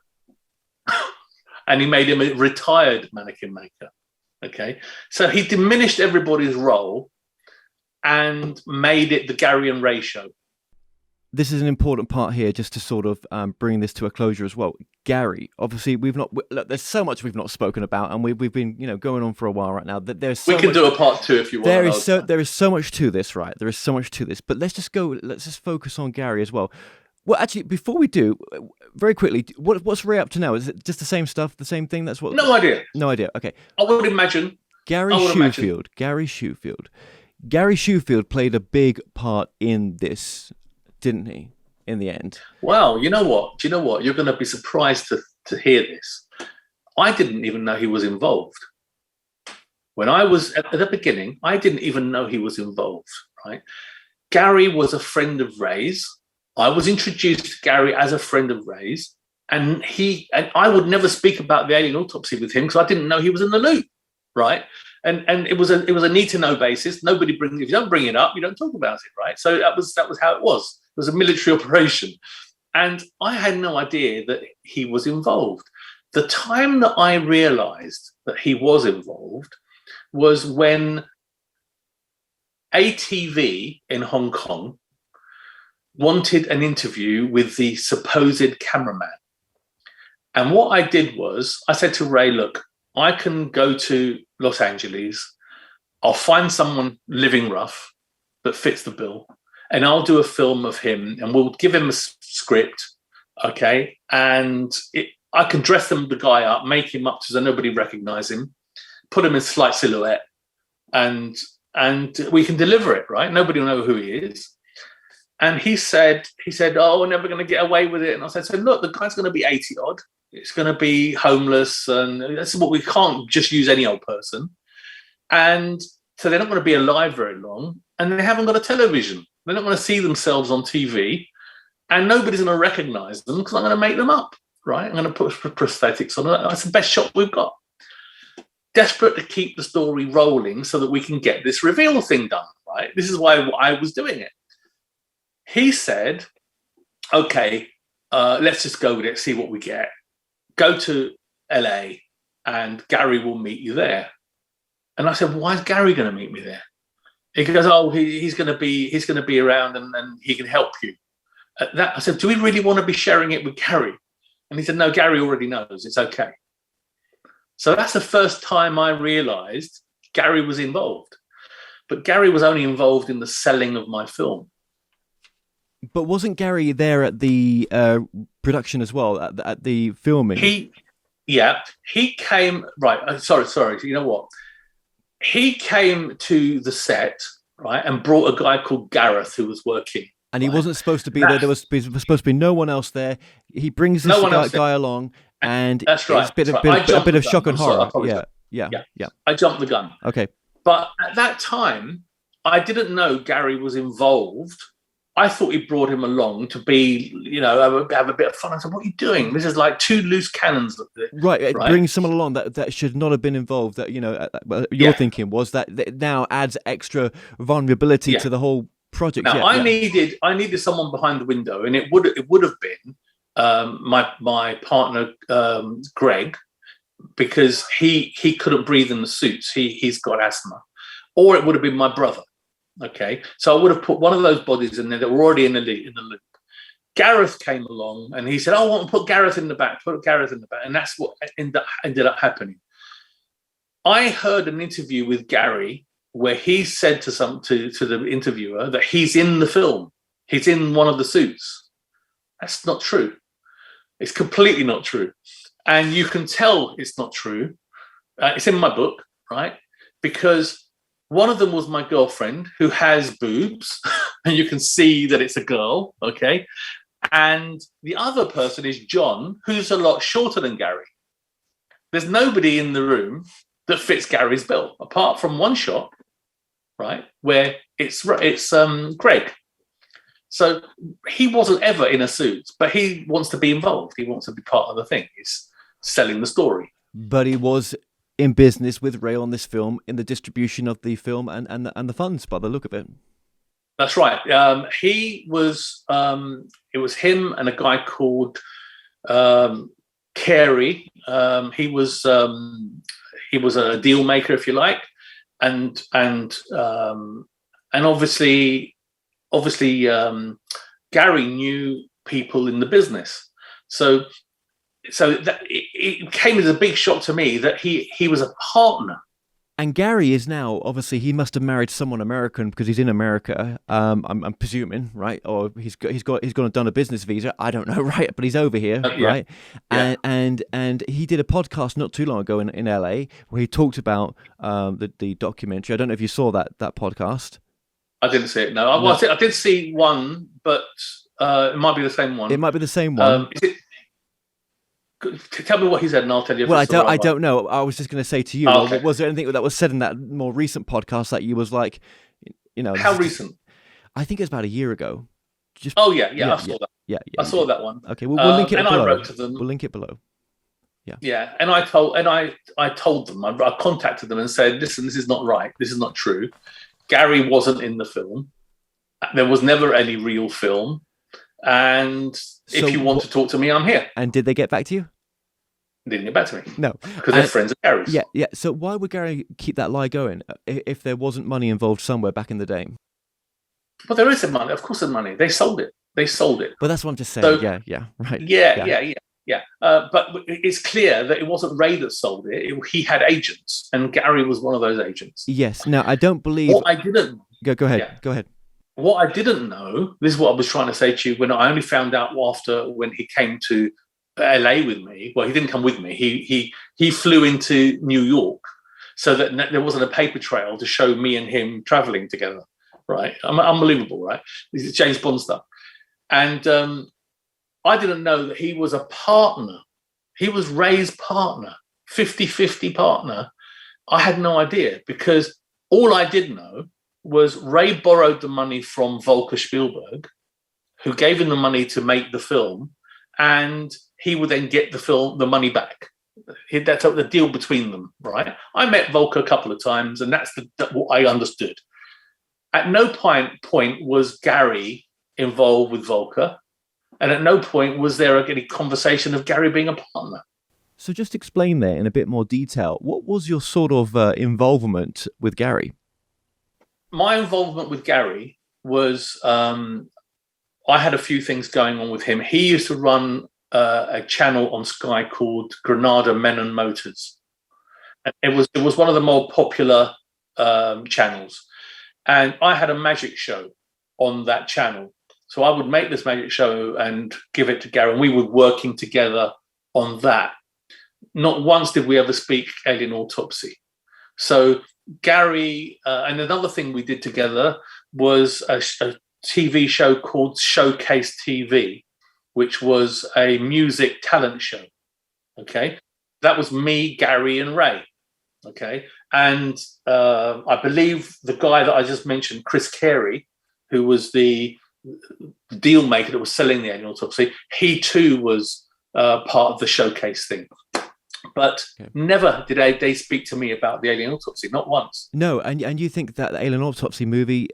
And he made him a retired mannequin maker. Okay. So he diminished everybody's role and made it the Gary and Ray show. This is an important part here, just to sort of bring this to a closure as well. Gary, obviously, look, there's so much we've not spoken about, and we've been going on for a while right now. That we can do a part 2 if you want. There is so much to this, right? There is so much to this, but let's just focus on Gary as well. Well, actually, before we do, very quickly, what's Ray up to now? Is it just the same stuff, the same thing? That's what. No idea. Okay. I would imagine. Gary Shoefield. Gary Shoefield played a big part in this, didn't he? In the end. Well, you know what? Do you know what? You're going to be surprised to hear this. I didn't even know he was involved. When I was at the beginning, I didn't even know he was involved. Right? Gary was a friend of Ray's. I was introduced to Gary as a friend of Ray's, and I would never speak about the Alien Autopsy with him because I didn't know he was in the loop, right? And it was a need to know basis. If you don't bring it up, you don't talk about it, right? So that was how it was. It was a military operation, and I had no idea that he was involved. The time that I realised that he was involved was when ATV in Hong Kong wanted an interview with the supposed cameraman. And what I did was I said to Ray, look, I can go to Los Angeles. I'll find someone living rough that fits the bill, and I'll do a film of him, and we'll give him a script, okay? And I can dress the guy up, make him up so nobody recognize him, put him in slight silhouette, and we can deliver it, right? Nobody will know who he is. And he said, oh, we're never going to get away with it. And I said, so look, the guy's going to be 80 odd. It's going to be homeless. And that's what we can't just use any old person. And so they're not going to be alive very long. And they haven't got a television. They're not going to see themselves on TV. And nobody's going to recognize them because I'm going to make them up, right? I'm going to put prosthetics on. That's the best shot we've got. Desperate to keep the story rolling so that we can get this reveal thing done, right? This is why I was doing it. He said, okay, let's just go with it, see what we get. Go to LA and Gary will meet you there. And I said, why is Gary going to meet me there? He goes, oh, he's going to be around and he can help you. At that, I said, do we really want to be sharing it with Gary? And he said, no, Gary already knows. It's okay. So that's the first time I realized Gary was involved. But Gary was only involved in the selling of my film. But wasn't Gary there at the production as well, at the filming? He came, right, sorry, you know what? He came to the set, right, and brought a guy called Gareth who was working. And he wasn't supposed to be there. There was supposed to be no one else there. He brings this guy along, and that's right. It's a bit of shock and horror. Yeah. I jumped the gun. Okay. But at that time, I didn't know Gary was involved. I thought he brought him along to be, have a bit of fun. I said, what are you doing? This is like two loose cannons. Right. Bringing someone along that should not have been involved, that, your thinking was that now adds extra vulnerability to the whole project. Now, I needed someone behind the window, and it would have been my partner, Greg, because he couldn't breathe in the suits. He's got asthma. Or it would have been my brother. Okay, so I would have put one of those bodies in there that were already in the loop. Gareth came along and he said, I want to put Gareth in the back, and that's what ended up happening. I heard an interview with Gary where he said to the interviewer that he's in the film. He's in one of the suits. That's not true. It's completely not true. And you can tell it's not true. It's in my book, right? Because one of them was my girlfriend who has boobs, and you can see that it's a girl, okay? And the other person is John, who's a lot shorter than Gary. There's nobody in the room that fits Gary's bill, apart from one shot, right, where it's Greg. So he wasn't ever in a suit, but he wants to be involved. He wants to be part of the thing. He's selling the story. But he was in business with Ray on this film, in the distribution of the film and the funds, by the look of it. That's right. He was. It was him and a guy called Carey. He was a deal maker, if you like, and obviously, Gary knew people in the business, so that it came as a big shock to me that he was a partner. And Gary is now, obviously, he must have married someone American because he's in America. I'm presuming, right? Or he's gone and done a business visa. I don't know, right? But he's over here, right? Yeah. And he did a podcast not too long ago in LA where he talked about the documentary. I don't know if you saw that podcast. I didn't see it. No, I did see one, but it might be the same one. It might be the same one. Tell me what he said, and I'll tell you. Well, I don't know. I was just going to say to you, okay. Was there anything that was said in that more recent podcast that you was like, how recent? I think it was about a year ago. I saw that. Yeah, I saw that one. Okay, we'll link it below. I wrote to them. We'll link it below. Yeah. Yeah, and I told them. I contacted them and said, "Listen, this is not right. This is not true. Gary wasn't in the film. There was never any real film. And if you want to talk to me, I'm here." And did they get back to you? Didn't get back to me. No. Because they're friends of Gary's. Yeah. So why would Gary keep that lie going if there wasn't money involved somewhere back in the day? Well, there is money. Of course there's money. They sold it. But that's what I'm just saying. So, right. Yeah. But it's clear that it wasn't Ray that sold it. He had agents, and Gary was one of those agents. Yes. Now, I don't believe... What I didn't... Go ahead. Yeah. Go ahead. What I didn't know, this is what I was trying to say to you, when I only found out after when he came to LA with me. Well, he didn't come with me. He flew into New York so that there wasn't a paper trail to show me and him traveling together. Right? Unbelievable, right? This is James Bond stuff. And I didn't know that he was a partner. He was Ray's partner, 50-50 partner. I had no idea, because all I did know was Ray borrowed the money from Volker Spielberg, who gave him the money to make the film, and he would then get the money back. That's the deal between them, right? I met Volker a couple of times, and that's what I understood. At no point was Gary involved with Volker, and at no point was there any conversation of Gary being a partner. So just explain there in a bit more detail. What was your sort of involvement with Gary? My involvement with Gary was I had a few things going on with him. He used to run a channel on Sky called Granada Men and Motors. It was one of the more popular channels, and I had a magic show on that channel. So I would make this magic show and give it to Gary, and we were working together on that. Not once did we ever speak Alien Autopsy. So Gary, and another thing we did together was a TV show called Showcase TV, which was a music talent show. Okay, that was me, Gary, and Ray. Okay, and I believe the guy that I just mentioned, Chris Carey, who was the deal maker that was selling the Alien Autopsy, he too was part of the Showcase thing. But never did they speak to me about the Alien Autopsy, not once. No, and you think that the Alien Autopsy movie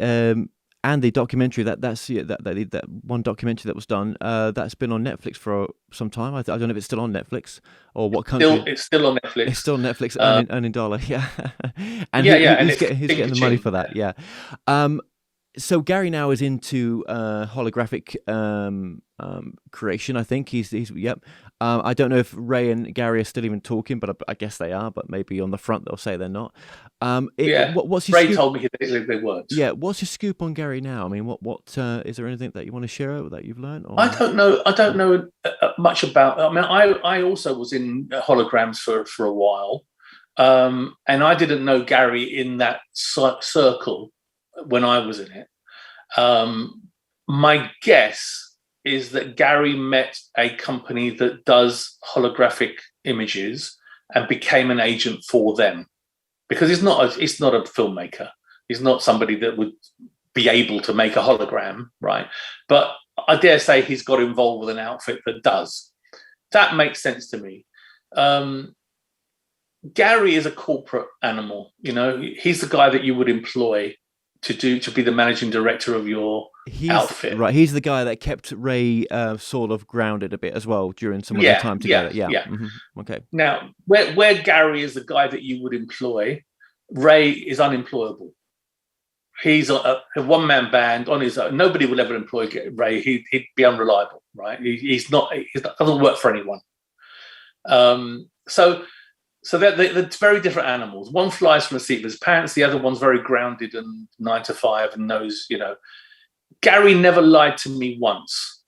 and the documentary that one documentary that was done that's been on Netflix for some time. I don't know if it's still on Netflix or what country. It's still on Netflix. It's still on Netflix, earning dollar, yeah. And who's getting the money for that? Yeah. So Gary now is into holographic creation. I think he's yep. I don't know if Ray and Gary are still even talking, but I guess they are. But maybe on the front they'll say they're not. What's your Ray scoop? told me they weren't. Yeah, what's your scoop on Gary now? I mean, what is there anything that you want to share that you've learned? Or? I don't know much about. I mean, I also was in holograms for a while, and I didn't know Gary in that circle when I was in it. My guess is that Gary met a company that does holographic images and became an agent for them, because he's not a filmmaker. He's not somebody that would be able to make a hologram, right? But I dare say he's got involved with an outfit that does. That makes sense to me. Gary is a corporate animal. You know, he's the guy that you would employ to be the managing director of your outfit. Right, he's the guy that kept Ray sort of grounded a bit as well during some of their time together. Yeah. Mm-hmm. Okay. Now, where Gary is the guy that you would employ, Ray is unemployable. He's a one-man band on his own. Nobody will ever employ Ray. He'd be unreliable, right? He doesn't work for anyone. So they're very different animals. One flies from the seat of his pants. The other one's very grounded and 9 to 5 and knows, you know. Gary never lied to me once.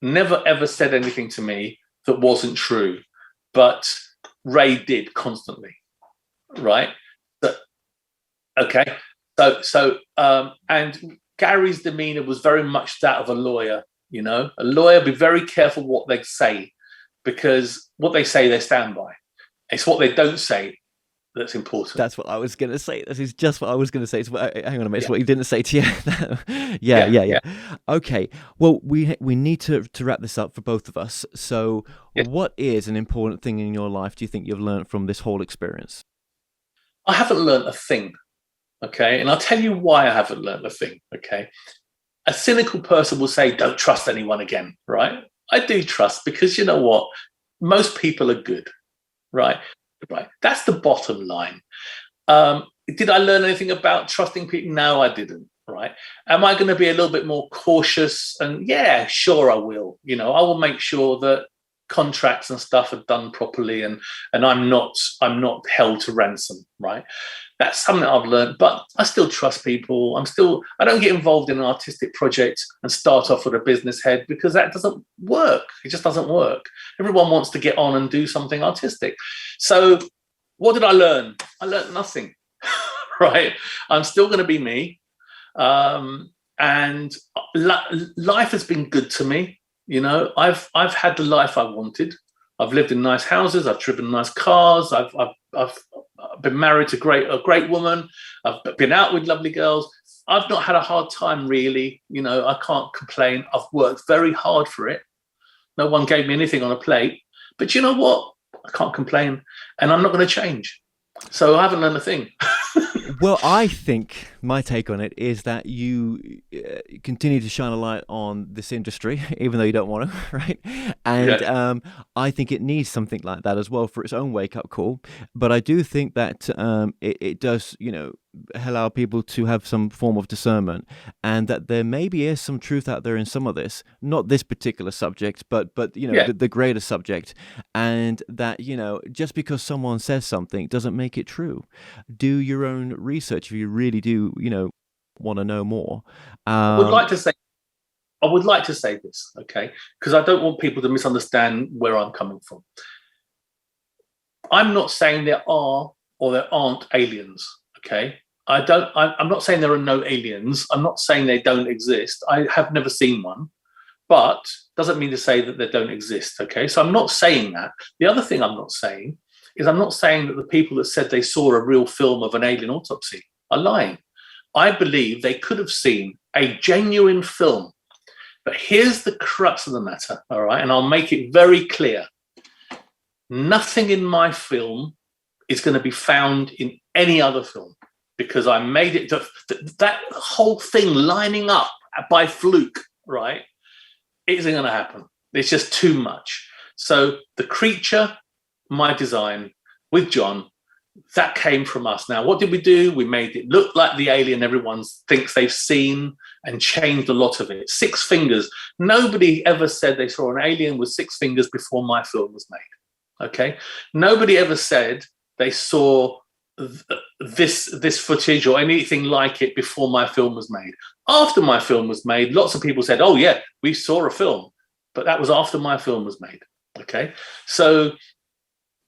Never, ever said anything to me that wasn't true. But Ray did constantly, right? Okay. So and Gary's demeanor was very much that of a lawyer, you know. A lawyer, be very careful what they say, because what they say, they stand by. It's what they don't say that's important. That's what I was going to say. This is just what I was going to say. Hang on a minute. It's what you didn't say to you. Yeah. Okay. Well, we need to wrap this up for both of us. So what is an important thing in your life do you think you've learned from this whole experience? I haven't learned a thing. Okay. And I'll tell you why I haven't learned a thing. Okay. A cynical person will say, don't trust anyone again. Right. I do trust, because you know what? Most people are good. Right. That's the bottom line. Did I learn anything about trusting people? No, I didn't. Right. Am I going to be a little bit more cautious? And yeah, sure, I will. You know, I will make sure that contracts and stuff are done properly, and I'm not held to ransom. Right. That's something I've learned, but I still trust people. I don't get involved in an artistic project and start off with a business head, because that doesn't work. It just doesn't work. Everyone wants to get on and do something artistic. So what did I learn? I learned nothing, right? I'm still going to be me. And life has been good to me. You know, I've had the life I wanted. I've lived in nice houses. I've driven nice cars. I've been married to a great woman. I've been out with lovely girls. I've not had a hard time, really. You know, I can't complain. I've worked very hard for it. No one gave me anything on a plate. But you know what? I can't complain, and I'm not going to change. So I haven't learned a thing. Well, I think my take on it is that you continue to shine a light on this industry, even though you don't want to, right? And I think it needs something like that as well for its own wake-up call. But I do think that it does, you know, allow people to have some form of discernment, and that there maybe is some truth out there in some of this, not this particular subject, but Yeah. the greater subject, and that just because someone says something doesn't make it true. Do your own research if you really do want to know more. I would like to say this, okay, because I don't want people to misunderstand where I'm coming from. I'm not saying there are or there aren't aliens, okay? I'm not saying there are no aliens. I'm not saying they don't exist. I have never seen one, but doesn't mean to say that they don't exist, okay? So I'm not saying that. The other thing I'm not saying is I'm not saying that the people that said they saw a real film of an alien autopsy are lying. I believe they could have seen a genuine film. But here's the crux of the matter, all right? And I'll make it very clear. Nothing in my film is going to be found in any other film, because I made it that whole thing lining up by fluke, right? It isn't going to happen. It's just too much. So the creature, my design with John, that came from us. Now, what did we do? We made it look like the alien everyone thinks they've seen and changed a lot of it. 6 fingers. Nobody ever said they saw an alien with 6 fingers before my film was made. Okay? Nobody ever said they saw this footage or anything like it before my film was made. After my film was made, lots of people said, oh yeah, we saw a film, but that was after my film was made. Okay, so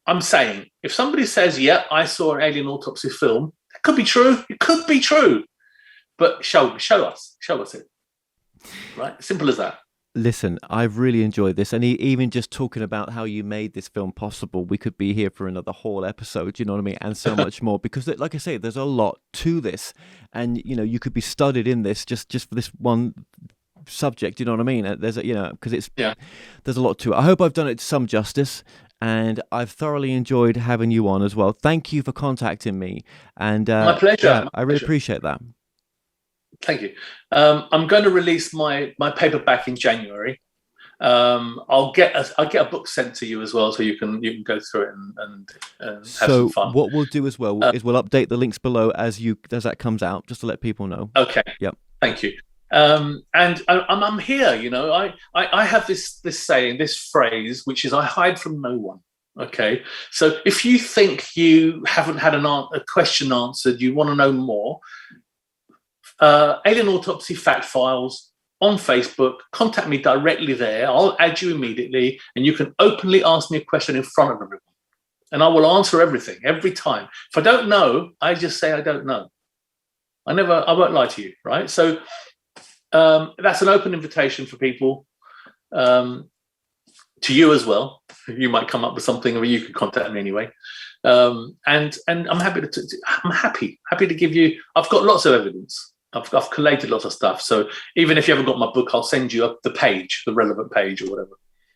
I'm saying if somebody says, yeah, I saw an Alien Autopsy film, it could be true, but show us it, right? Simple as that. Listen, I've really enjoyed this, and even just talking about how you made this film possible, we could be here for another whole episode, you know what I mean, and so much more, because like I say, there's a lot to this, and you could be studied in this just for this one subject, you know what I mean? There's because there's a lot to it. I hope I've done it some justice, and I've thoroughly enjoyed having you on as well. Thank you for contacting me, and my pleasure. Yeah, I really appreciate that. Thank you. I'm going to release my paperback in January. I'll get a book sent to you as well, so you can go through it and have some fun. So what we'll do as well is we'll update the links below as that comes out, just to let people know. Okay. Yep. Thank you. And I'm here. I have this saying, this phrase, which is I hide from no one. Okay. So if you think you haven't had a question answered, you want to know more. Alien Autopsy Fact Files on Facebook. Contact me directly there. I'll add you immediately, and you can openly ask me a question in front of everyone, and I will answer everything every time. If I don't know, I just say I don't know. I won't lie to you, right? So that's an open invitation for people, to you as well. You might come up with something, or you could contact me anyway. And I'm happy to give you. I've got lots of evidence. I've collated lots of stuff. So even if you haven't got my book, I'll send you the relevant page or whatever.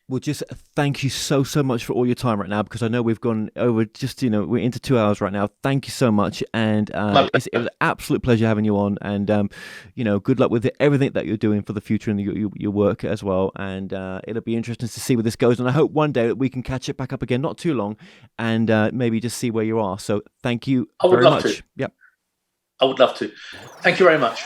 Well, just thank you so much for all your time right now, because I know we've gone over we're into 2 hours right now. Thank you so much. And it was an absolute pleasure having you on. And, good luck with everything that you're doing for the future and your work as well. And it'll be interesting to see where this goes. And I hope one day that we can catch it back up again, not too long, and maybe just see where you are. So thank you very much. Yep. I would love to. Thank you very much.